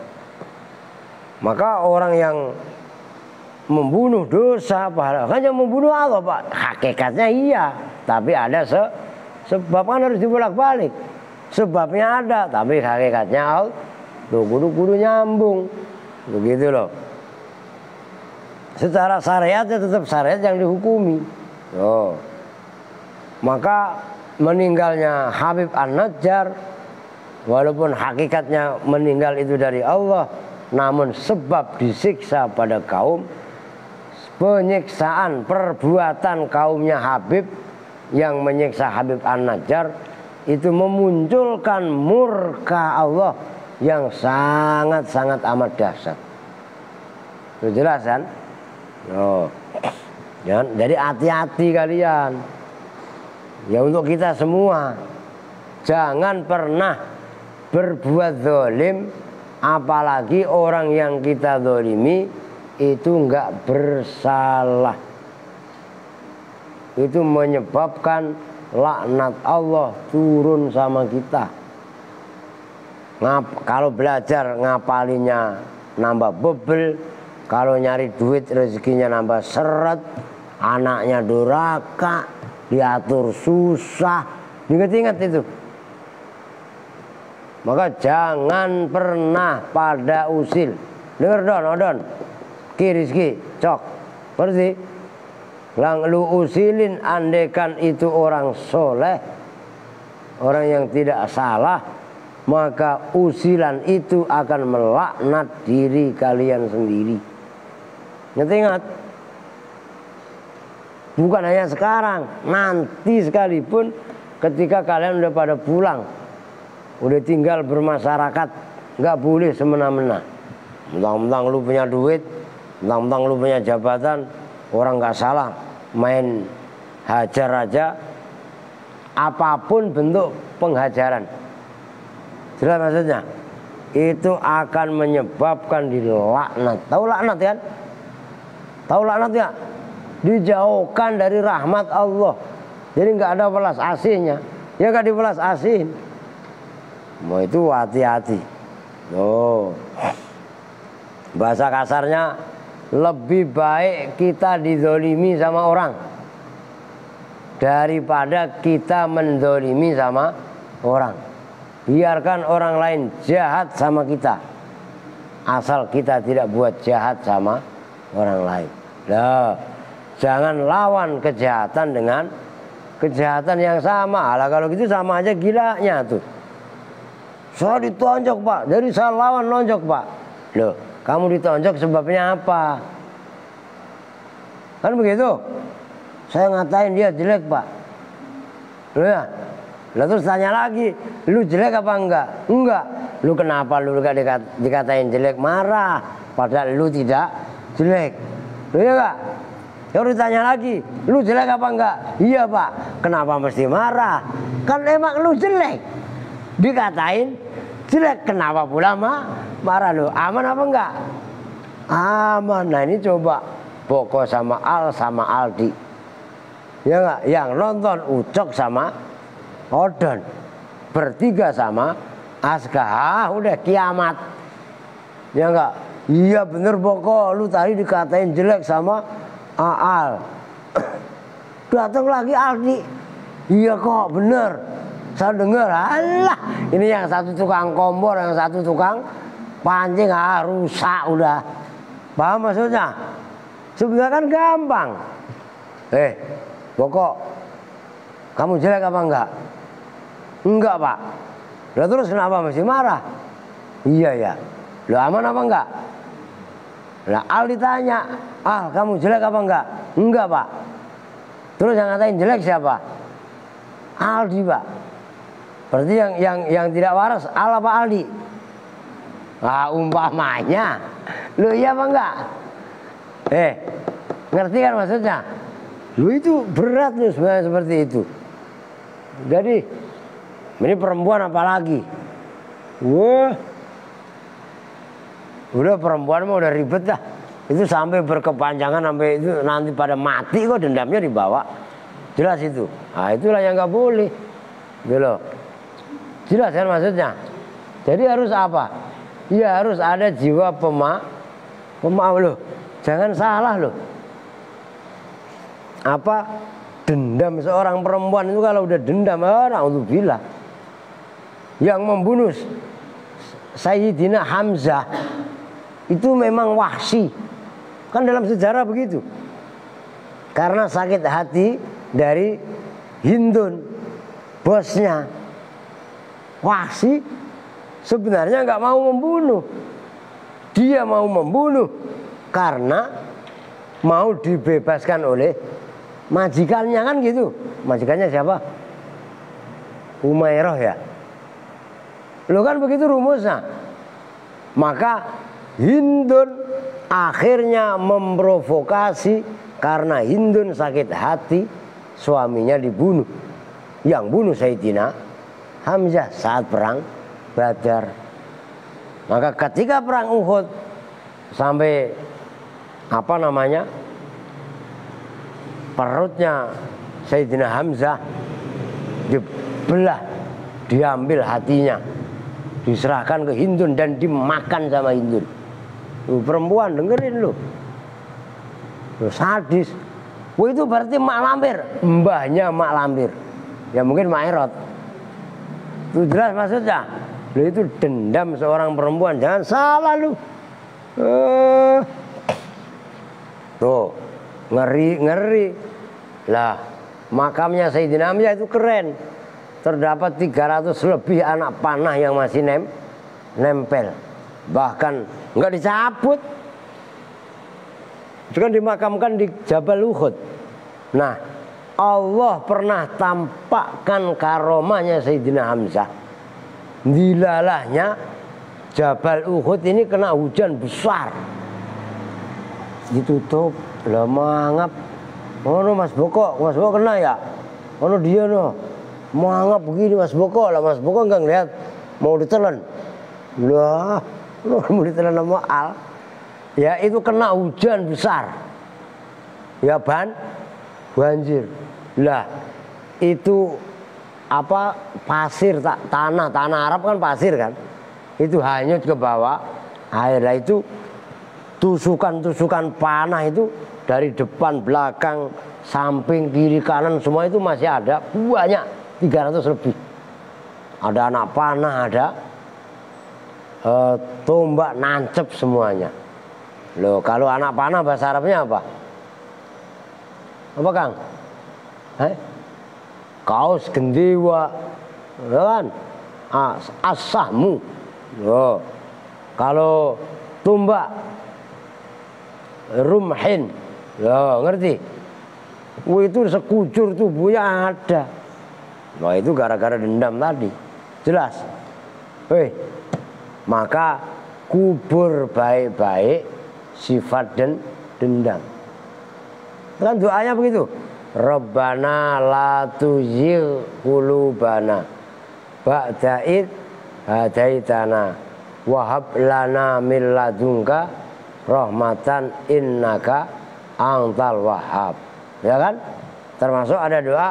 Maka orang yang membunuh dosa, kan yang membunuh Allah Pak. Hakikatnya iya, tapi ada sebab, kan harus dibolak-balik. Sebabnya ada, tapi hakikatnya Allah. Tuh kudu nyambung. Begitu loh. Secara syariatnya tetap syariat yang dihukumi. Tuh. Maka meninggalnya Habib An-Najjar, walaupun hakikatnya meninggal itu dari Allah, namun sebab disiksa pada kaum, penyiksaan perbuatan kaumnya Habib yang menyiksa Habib An-Najjar itu memunculkan murka Allah yang sangat-sangat amat dahsyat. Itu jelas kan? Oh. Jadi hati-hati kalian. Ya untuk kita semua, jangan pernah berbuat zalim, apalagi orang yang kita zalimi itu enggak bersalah. Itu menyebabkan laknat Allah turun sama kita. Kalau belajar ngapalinya nambah bebel, kalau nyari duit rezekinya nambah seret, anaknya durhaka, diatur susah, ingat-ingat itu. Maka jangan pernah pada usil. Dengar Don, Ki Rizki, cok, berarti lang lu usilin andekan itu orang soleh, orang yang tidak salah, maka usilan itu akan melaknat diri kalian sendiri. Ingat, bukan hanya sekarang, nanti sekalipun ketika kalian udah pada pulang, udah tinggal bermasyarakat, nggak boleh semena-mena. Mentang-mentang lu punya duit, mentang-mentang lu punya jabatan, orang nggak salah main hajar aja, apapun bentuk penghajaran. Jelas maksudnya? Itu akan menyebabkan dilaknat. Tahu laknat kan? Tahu laknat ya? Dijauhkan dari rahmat Allah. Jadi nggak ada welas asihnya. Ya nggak diwelas asihin. Mau itu hati-hati. Oh. Bahasa kasarnya, lebih baik kita dizolimi sama orang daripada kita menzolimi sama orang. Biarkan orang lain jahat sama kita, asal kita tidak buat jahat sama orang lain. Nah, jangan lawan kejahatan dengan kejahatan yang sama. Alah, kalau gitu sama aja gilanya tuh. Saya ditonjok Pak, jadi saya lawan nonjok Pak. Loh, kamu ditonjok sebabnya apa? Kan begitu. Saya ngatain dia jelek Pak. Loh ya. Lah terus tanya lagi, lu jelek apa enggak? Enggak. Lu kenapa lu dikatain jelek? Marah. Padahal lu tidak jelek. Loh ya enggak? Terus ditanya lagi, lu jelek apa enggak? Iya Pak. Kenapa mesti marah? Kan emang lu jelek. Dikatain jelek, kenapa pula marah lu? Aman apa enggak? Aman. Nah ini coba Boko sama Al sama Aldi, ya enggak? Yang nonton Ucok sama Odon, bertiga sama Aska. Udah kiamat, ya enggak? Iya bener Boko, lu tadi dikatain jelek sama Al. Datang lagi Aldi, iya kok bener, saya dengar. Alah, ini yang satu tukang kompor, yang satu tukang pancing, rusak udah. Paham maksudnya? Sebenarnya kan gampang. Boko, kamu jelek apa enggak? Enggak Pak. Lah terus kenapa masih marah? Iya ya. Lah aman apa enggak? Lah Al ditanya, kamu jelek apa enggak? Enggak Pak. Terus yang ngatain jelek siapa? Aldi Pak. Berarti yang tidak waras Al apa Aldi? Umpamanya. Loh iya apa enggak? Ngerti kan maksudnya? Loh itu berat loh sebenarnya seperti itu. Jadi ini perempuan apalagi? Wah, udah perempuan mah udah ribet dah. Itu sampai berkepanjangan, sampai itu nanti pada mati kok dendamnya dibawa. Jelas itu. Nah itulah yang nggak boleh. Gitu loh. Jelas kan maksudnya? Jadi harus apa? Ya harus ada jiwa pemaaf loh. Jangan salah loh. Apa dendam seorang perempuan itu kalau udah dendam, na'udzubillah. Yang membunuh Sayyidina Hamzah itu memang wahsi. Kan dalam sejarah begitu. Karena sakit hati dari Hindun, bosnya. Wahsi sebenarnya nggak mau membunuh. Dia mau membunuh karena mau dibebaskan oleh majikannya, kan gitu. Majikannya siapa? Umairah ya. Lo kan begitu rumusnya. Maka Hindun akhirnya memprovokasi karena Hindun sakit hati suaminya dibunuh. Yang bunuh Sayyidina Hamzah saat perang Badar. Maka ketika perang Uhud sampai perutnya Sayyidina Hamzah dibelah, diambil hatinya, diserahkan ke Hindun dan dimakan sama Hindun. Perempuan dengerin lu sadis. Wah itu berarti mak lampir, mbahnya mak lampir. Ya mungkin mak erot. Itu jelas maksudnya. Lu itu dendam seorang perempuan, jangan salah lu. Tuh ngeri. Lah makamnya Sayyidina Hamzah itu keren. Terdapat 300 lebih anak panah yang masih nempel. Bahkan nggak dicabut. Itu kan dimakamkan di Jabal Uhud. Nah, Allah pernah tampakkan karomahnya Sayyidina Hamzah. Dilalahnya Jabal Uhud ini kena hujan besar. Ditutup, lah mangap. Ono Mas Boko kena ya. Ono dia no. Mangap begini Mas Boko, lah Mas Boko enggak ngeliat mau ditelan. Lah, mau ditelan sama Al. Ya itu kena hujan besar. Ya banjir. Lah itu apa pasir tanah Arab kan pasir kan. Itu hanyut ke bawah air. Lah itu tusukan panah itu dari depan, belakang, samping, kiri, kanan semua itu masih ada banyak 300 lebih. Ada anak panah, ada tombak nancep semuanya. Loh, kalau anak panah bahasa Arabnya apa? Apa Kang? Kaos gendewa, kan? As-sahmu. Loh, kalau tombak rumhin, loh ngerti? Itu sekujur tubuhnya ada. Nah itu gara-gara dendam tadi, jelas. Maka kubur baik-baik sifat dan dendam. Kan doanya begitu. Rabbana la tuzigh qulubana ba'da id hadaitana wa hab lana min ladunka rahmatan innaka antal wahhab. Ya kan? Termasuk ada doa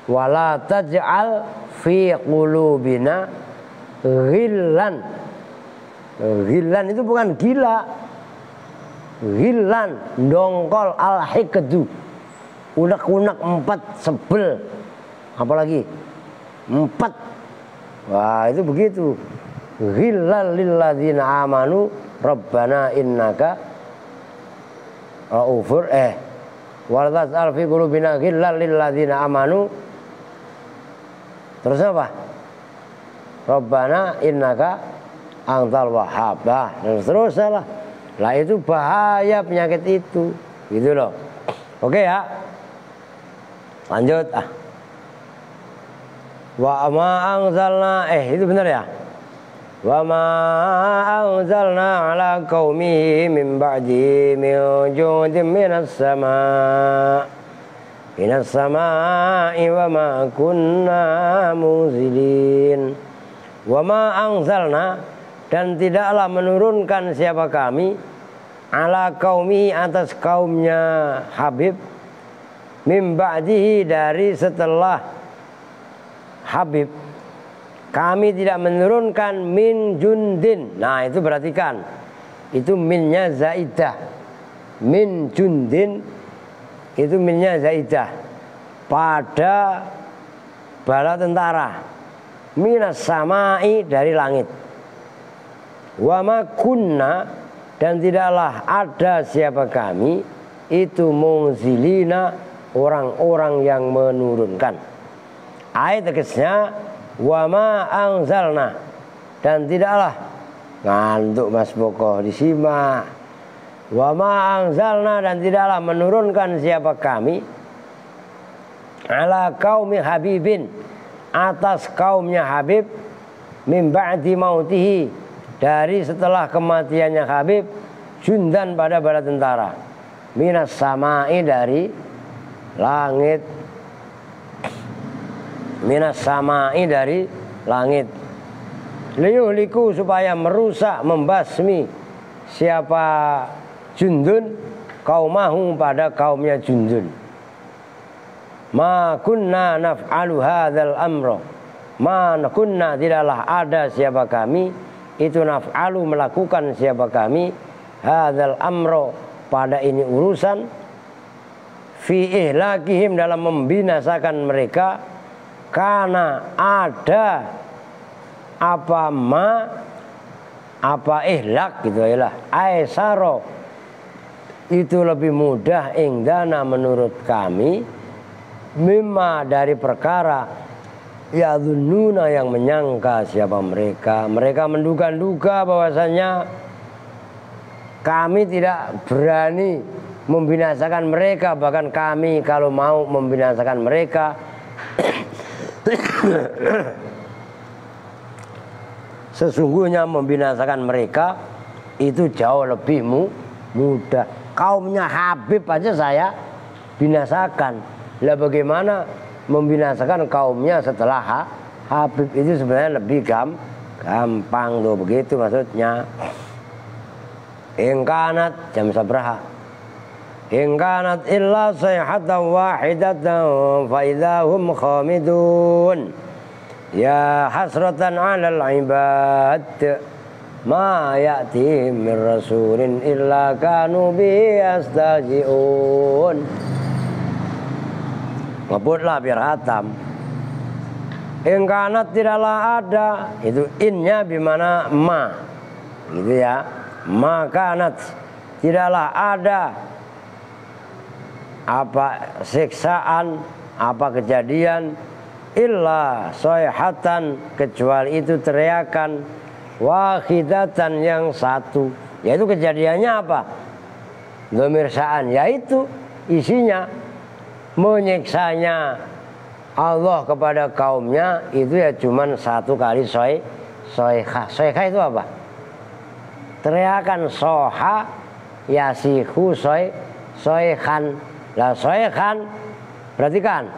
wala taj'al fi qulubina ghillan. Ghillan itu bukan gila. Ghillan dongkol al-hikdu. Unek-unek 4 sebel. Apalagi 4. Wah itu begitu. Ghillan lilladzina amanu rabbana innaka raufur wala tas'al fi qulubina ghillan lilladzina amanu. Terus apa? Rabbana innaka antal wahhab. Terus salah. Lah itu bahaya penyakit itu. Gitu loh. Oke ya. Lanjut Wa ma anzalna itu benar ya? Wa ma anzalna ala qaumi min ba'di min jundin minas sama'i wa ma kunna munzilin. Wa ma anzalna dan tidaklah menurunkan siapa kami ala qaumi atas kaumnya Habib min ba'dihi dari setelah Habib. Kami tidak menurunkan min jundin. Nah itu perhatikan, itu minnya zaidah. Min jundin itu minnya zaidah pada bala tentara. Minas sama'i dari langit. Wa ma kunna dan tidaklah ada siapa kami itu munzilina orang-orang yang menurunkan. Ayat tegasnya wa ma anzalna dan tidaklah ngantuk Mas Boko disimak. Wa ma anzalna dan tidaklah menurunkan siapa kami ala qaumi Habibin atas kaumnya Habib min ba'di mautihi dari setelah kematiannya Habib jundan pada bala tentara minas sama'i dari langit. Minas sama'i dari langit. Liyuhliku supaya merusak membasmi siapa Jundun kaumahu pada kaumnya Jundun. Ma kunna naf'alu hadzal amra Man kunna, tidaklah ada siapa kami itu naf'alu, melakukan siapa kami hadzal amro, pada ini urusan, fi ihlakihim, dalam membinasakan mereka, karena ada apa ihlak gitu ya, aisaro, itu lebih mudah indana, menurut kami, mimma, dari perkara yadhunnuna, yang menyangka siapa mereka. Mereka menduga-duga bahwasanya kami tidak berani membinasakan mereka, bahkan kami kalau mau membinasakan mereka sesungguhnya membinasakan mereka itu jauh lebih mudah. Kaumnya Habib aja saya binasakan. Lah bagaimana membinasakan kaumnya setelah Habib? Itu sebenarnya lebih gampang tuh, begitu maksudnya. Ingkanat, jam sabraha, ingkanat illa sayhatan wahidatan fa idahum khamidun. Ya hasratan 'alal ibad ma ya'ti min rasulin illa kanu bi yastajiun. Ngebutlah biar hatam. Ingkanat, tidaklah ada, itu innya bimana ma, gitu ya. Makanat, tidaklah ada apa siksaan, apa kejadian, illa soyhatan, kecuali itu teriakan, wahidatan, yang satu. Yaitu kejadiannya apa? Gemirsaan, yaitu isinya menyiksanya Allah kepada kaumnya, itu ya cuman satu kali soyha. Soyha itu apa? Teriakan soha yasihu soyhan. Lah soyhan, perhatikan,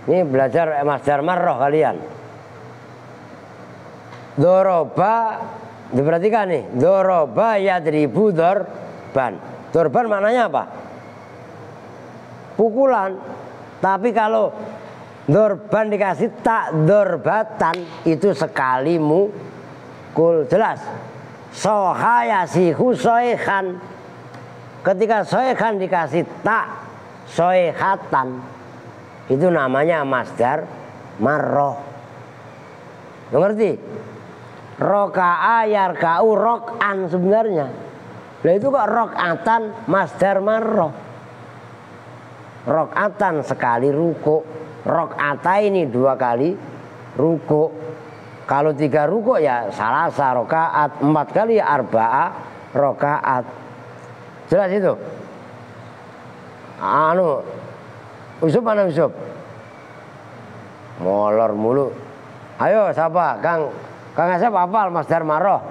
ini belajar masdar marroh kalian. Doroba, diperhatikan nih, doroba yadribu dorban. Dorban maknanya apa? Pukulan. Tapi kalau dorban dikasih tak dorbatan, itu sekali mukul, jelas. Soha yasihu soyhan. Ketika soyhan dikasih tak soyhatan, itu namanya masdar marroh. Mengerti? Roka'a yarka'u rok'an sebenarnya. Lah itu kok rok'atan masdar marroh. Rok'atan sekali ruku, rok'ata ini dua kali ruku. Kalau 3 ruku ya salasa rokaat, 4 kali ya arba'a rokaat. Jelas itu? Usub mana Usub? Molor mulu. Ayo siapa? Kang Asep hafal masdar marroh?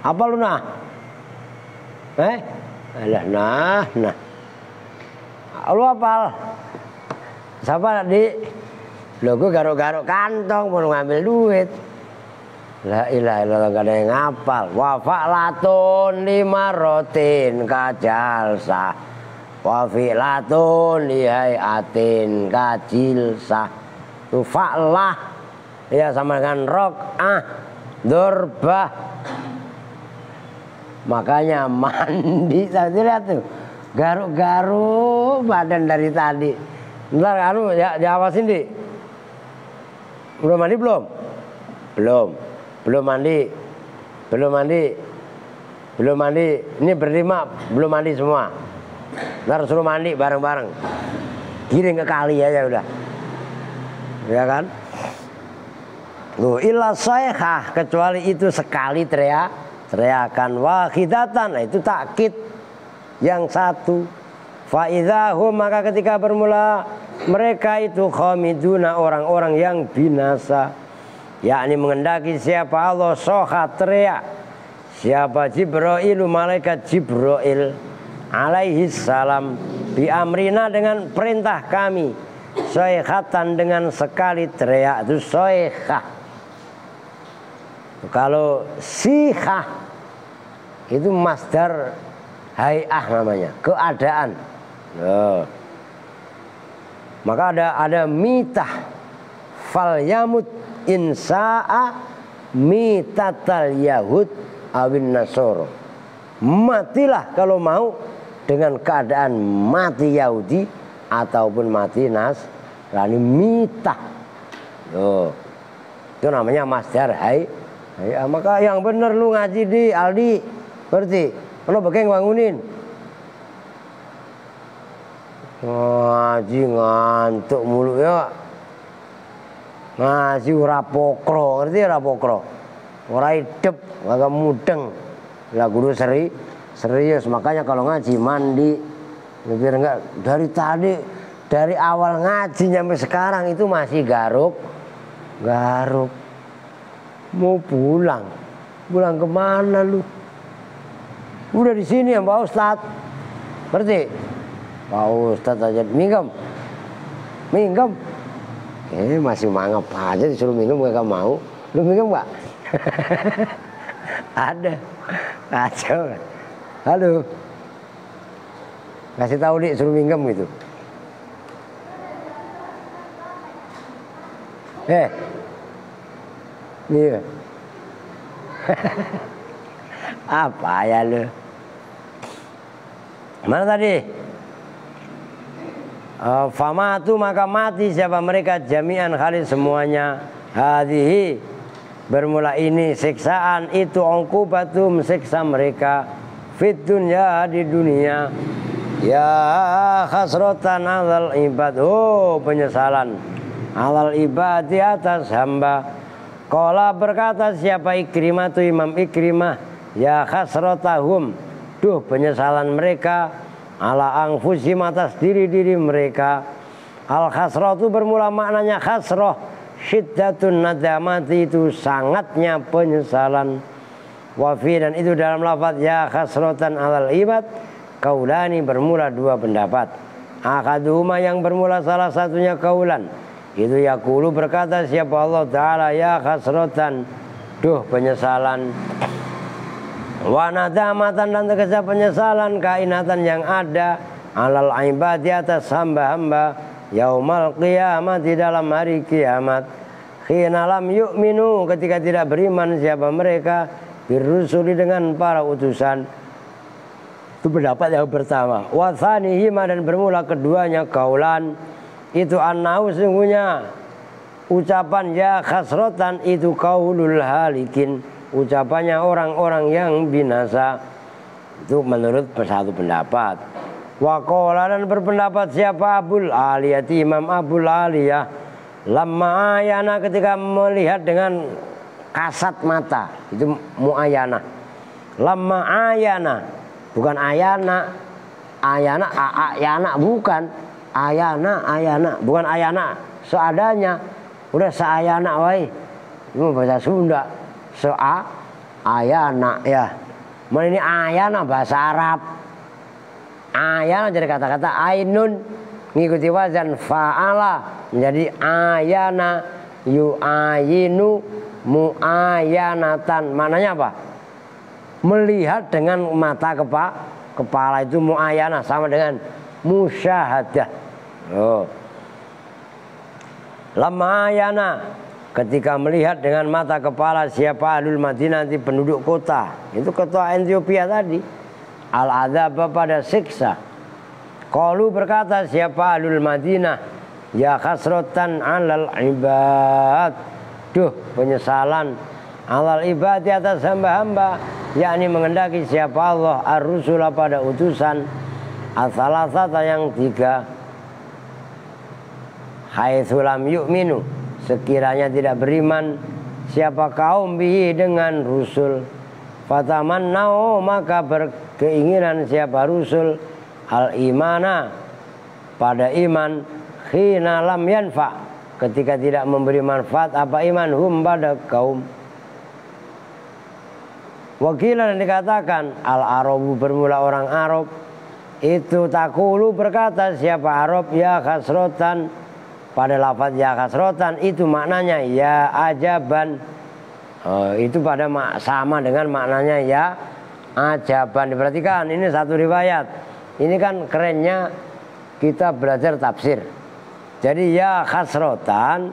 Apa lu nah? Alah nah. Lu hafal? Siapa di? Lo gue garuk-garuk kantong mau ngambil duit. La ilaha illallah, gak ada yang ngapal. Wa fa'latun lima rotin kajalsa, wa fi'latun lihayatin kajilsa. Itu fa'lah ya sama dengan rok'ah, dorbah. Makanya mandi, tadi lihat tuh, garuk-garuk badan dari tadi. Ntar diawasin di. Belum mandi belum? Belum mandi. Ini berlima belum mandi semua. Ntar suruh mandi bareng-bareng. Giring ke kali aja udah. Ya kan? Tuh illa sayhah, kecuali itu sekali teriakan wahidatan, itu takkid yang satu. Fa idzahum, maka ketika bermula mereka itu khamiduna, orang-orang yang binasa. Yakni mengendaki siapa Allah, soha teriak siapa Jibril, malaikat Jibril alaihi salam, bi amrina, dengan perintah kami, soyhatan, dengan sekali teriak, itu soyhah. Kalau sihah itu masdar hay'ah namanya, keadaan. Ya. Maka ada mitah fal yamut insa'a mitatal yahud awin nasoro. Matilah kalau mau dengan keadaan mati Yahudi ataupun mati Nasrani. Mitah. Yo. Itu namanya masdar hai. Ya, maka yang bener lu ngaji di Aldi. Berarti kalau bekeng bangunin. Ngaji ngantuk mulu ya. Ngaji ora pokro, ngerti ora pokro? Ora hidup, agak mudeng. Lah guru serius, makanya kalau ngaji mandi biar enggak dari awal ngaji sampai sekarang itu masih garuk. Mau pulang kemana lu? Udah di sini ya Pak Ustadz. Berarti Pak Ustadz aja minggem. Masih mangap aja disuruh minum gak mau. Lu minum gak? Ada. Kacau. Halo. Kasih tahu dik suruh minggem gitu. Iya. Apa ya lu? Mana tadi? Famatu maka mati siapa mereka jami'an khalid semuanya. Hadhihi bermula ini siksaan itu ongkubatum siksa mereka fit dunya di dunia. Ya khasrotan alal ibad. Oh penyesalan alal ibad di atas hamba. Qala berkata siapa Ikrimah tu Imam Ikrimah. Ya khasrotahum. Duh penyesalan mereka ala anfusim atas diri-diri mereka. Al khasrah itu bermula maknanya khasrah. Syiddatun nadamati itu sangatnya penyesalan. Wafi dan itu dalam lafaz ya khasrotan alal ibad. Kaulani bermula dua pendapat. Akaduhuma yang bermula salah satunya kaulan. Itu yaqulu berkata siapa Allah Ta'ala ya khasrotan. Duh penyesalan. Wa nadamatan dan tegesa penyesalan kainatan yang ada alal ibad di atas hamba-hamba yaumal qiyamah di dalam hari kiamat. Khina lam yu'minu ketika tidak beriman siapa mereka birrusuli dengan para utusan. Itu pendapat yang pertama. Wa tsanihima dan bermula keduanya kaulan itu annau sungguhnya ucapan ya khasrotan itu qaulul halikin. Ucapannya orang-orang yang binasa. Itu menurut satu pendapat. Waqala dan berpendapat siapa Abul Aliyati Imam Abul Aliyah. Lamma ayana ketika melihat dengan kasat mata. Itu muayana. Lamma ayana. Bukan ayana. Ayana bukan. Ayana. Bukan ayana. Seadanya. Udah seayana wai. Itu bahasa Sunda. Ayana ya. Mana ini ayana bahasa Arab. Ayana jadi kata-kata ainun ngikuti wazan fa'ala menjadi ayana yu'ayinu mu'ayanatan. Maknanya apa? Melihat dengan mata kepala itu mu'ayana sama dengan musyahadah. Oh. Lama ayana ketika melihat dengan mata kepala siapa ahlul Madinah nanti penduduk kota. Itu ketua Ethiopia tadi. Al-adzab pada siksa. Qalu berkata siapa ahlul Madinah. Ya khasrotan alal ibad. Duh penyesalan. Alal ibad di atas hamba-hamba. Yakni mengendaki siapa Allah ar-rusula pada utusan. Al-salasata yang tiga. Haitsulam yu'minu. Sekiranya tidak beriman siapa kaum bihi dengan rusul. Fatamannau maka berkeinginan siapa rusul al-imana pada iman khina lam yanfa ketika tidak memberi manfaat apa iman hum pada kaum. Wakilan dikatakan al-arabu bermula orang Arab itu takulu berkata siapa Arab ya khasrotan. Pada lafaz ya khasrotan itu maknanya ya ajaban. Itu pada sama dengan maknanya ya ajaban. Diperhatikan ini satu riwayat. Ini kan kerennya kita belajar tafsir. Jadi ya khasrotan,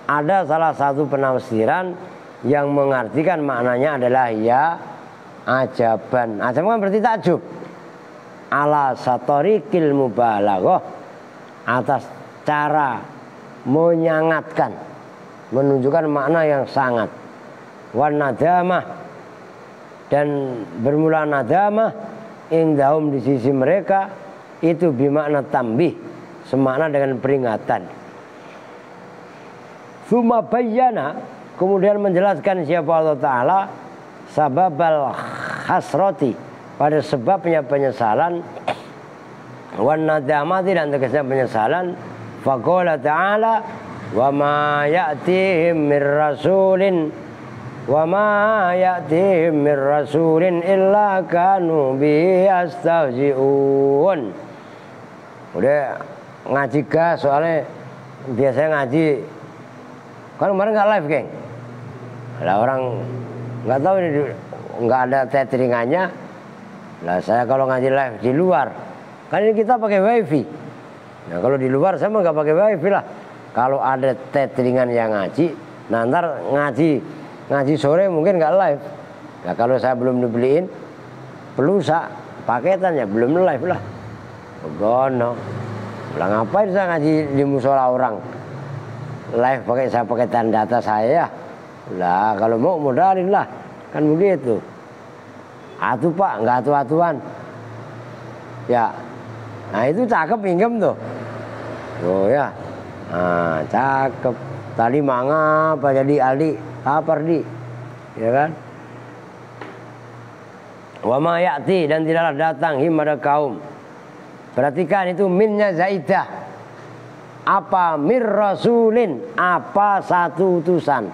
ada salah satu penafsiran yang mengartikan maknanya adalah ya ajaban. Ajaban kan berarti takjub. Ala satorikil mubalaghah, atas cara menyangatkan, menunjukkan makna yang sangat. Wan nadamah, dan bermula nadamah indahum di sisi mereka itu bimakna tambih, semakna dengan peringatan. Tsumma bayyana, kemudian menjelaskan siapa Allah Ta'ala sababal khasrati, pada sebabnya penyesalan, wan nadamati, dan tegasnya penyesalan. Faqala ta'ala wa ma ya'tihim mir rasulin wa ma ya'tihim mir rasulin illa kanu bi yastahzi'un. Udah ngaji gas, soalnya biasanya ngaji kan kemarin nggak live, geng. Ada orang nggak tahu ini, nggak ada tetheringannya. Lah saya kalau ngaji live di luar, kan ini kita pakai wifi. Nah kalau di luar saya mah nggak pakai wifi lah. Kalau ada tetheringan yang ngaji, nah ntar ngaji sore mungkin nggak live. Nah kalau saya belum dibeliin pulsa paketannya, belum live lah. Begono. Lah ngapain saya ngaji di musola orang? Live saya pakai data saya. Lah kalau mau modalin lah, kan begitu. Atuh Pak, nggak atuh-atuan. Ya, nah itu cakep pinjem tuh. Oh ya, nah cakep. Tadi mangap apa jadi Ali, lapar di, ya kan? Wa ma ya'ti, dan tidaklah datang him pada kaum. Perhatikan itu minnya zaidah. Apa mir rasulin, apa satu utusan.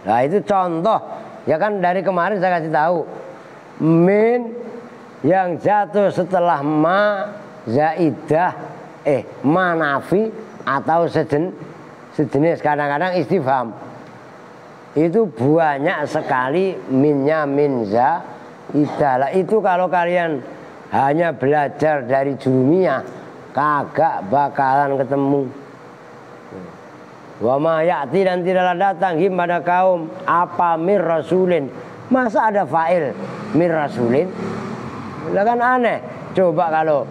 Nah itu contoh, ya kan dari kemarin saya kasih tahu. Min yang jatuh setelah ma zaidah, manafi atau sejenis, kadang-kadang istifham. Itu banyak sekali minnya min zaidah. Lah itu kalau kalian hanya belajar dari jurumiyah kagak bakalan ketemu. Wa ma ya'ti, dan tidaklah datang him pada kaum apa mir rasulin. Masa ada fa'il mir rasulin? Lah kan aneh. Coba kalau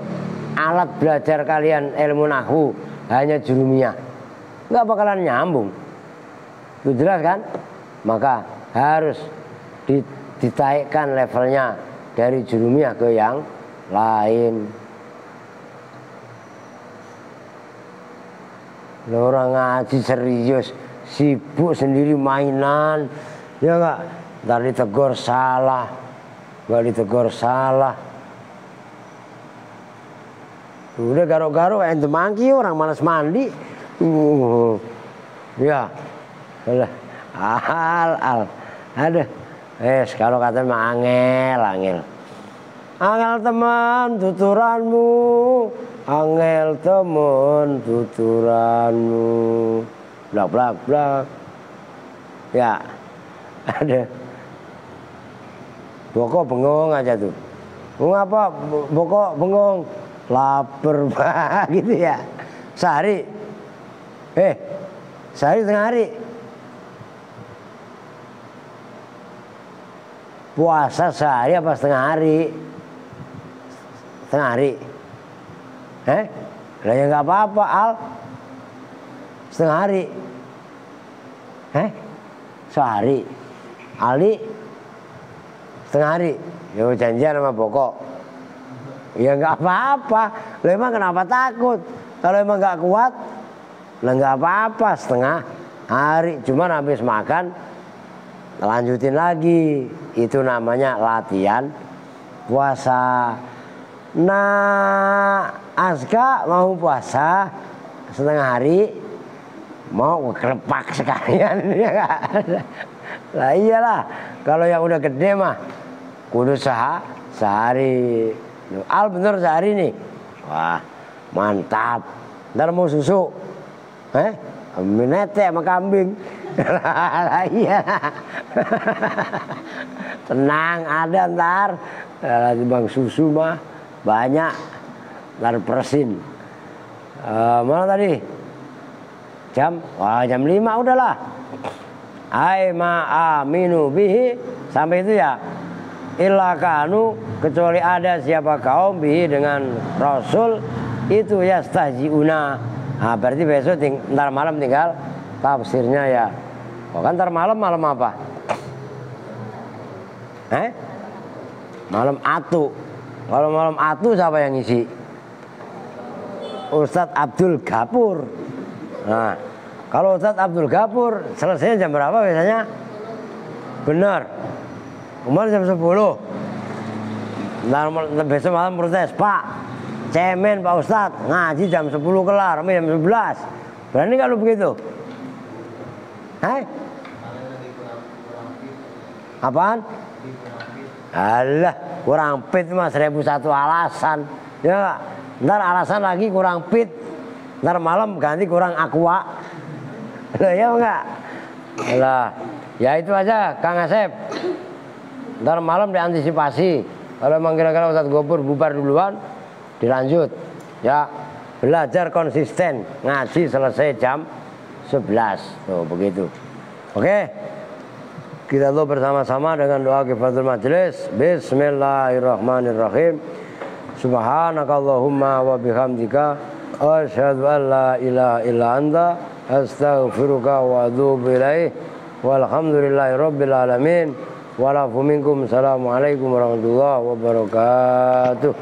alat belajar kalian ilmu nahwu hanya jurumiyah, nggak bakalan nyambung. Itu jelas kan? Maka harus ditaikkan levelnya dari jurumiyah ke yang lain. Orang ngaji serius, sibuk sendiri mainan, ya nggak? Ntar ditegur salah, nggak ditegur salah. Udah garuk-garuk ente mangki, orang malas mandi. Ya, al, ada. Kalau kata mah angel. Angel teman tuturanmu, angel teman tuturanmu, blak. Ya, ada. Bokok bengong aja tuh. Ngapa bokok bengong? Laper banget gitu ya. Sehari. Sehari setengah hari. Puasa sehari apa setengah hari? Setengah hari. Lah ya nggak apa-apa, Al. Setengah hari. Sehari. Ali setengah hari. Ya janjian sama Bokok. Ya nggak apa-apa. Lah emang kenapa takut? Kalau emang nggak kuat, lah nggak apa-apa setengah hari. Cuman habis makan lanjutin lagi. Itu namanya latihan puasa. Nah, Aska mau puasa setengah hari, mau kelepak sekalian. Lah iyalah, kalau yang udah gede mah kudu sehari. Al bener sehari nih. Wah, mantap. Ntar mau susu. Minete sama kambing. Lah iya. Tenang, ada ntar. Bang susu mah banyak. Ntar persin. Mana tadi? Jam 5 udahlah. Ai ma'aminu bihi sampai itu ya. Illa kanu kecuali ada siapa kaum bihi dengan Rasul itu yastahjiuna. Nah, berarti besok ntar malam tinggal tafsirnya ya. Oh kan ntar malam apa? Malam atu. Kalau malam atu siapa yang ngisi? Ustadz Abdul Ghafur. Nah, kalau Ustadz Abdul Ghafur selesainya jam berapa biasanya? Benar. Kemarin jam 10. Nah, besok malam protes, Pak. Cemen Pak Ustadz, ngaji jam 10 kelar, sampai jam 11. Berani nggak lu begitu? Apaan? Alah, kurang fit mas, 1001 alasan. Ya, ntar alasan lagi kurang fit. Ntar malam ganti kurang aqua. Ya enggak? Lah, ya itu aja Kang Asep. Ntar malam diantisipasi. Kalau emang kira-kira Ustadz Ghafur bubar duluan, dilanjut. Ya, belajar konsisten, ngaji selesai jam 11. Tuh begitu. Oke. Kita doa bersama-sama dengan doa kifaratul majelis. Bismillahirrahmanirrahim. Subhanakallahumma wa bihamdika asyhadu an la ilaha illa anta astaghfiruka wa atubu ilaik. Walhamdulillahi rabbil alamin. Walafu minkum. Assalamualaikum warahmatullahi wabarakatuh.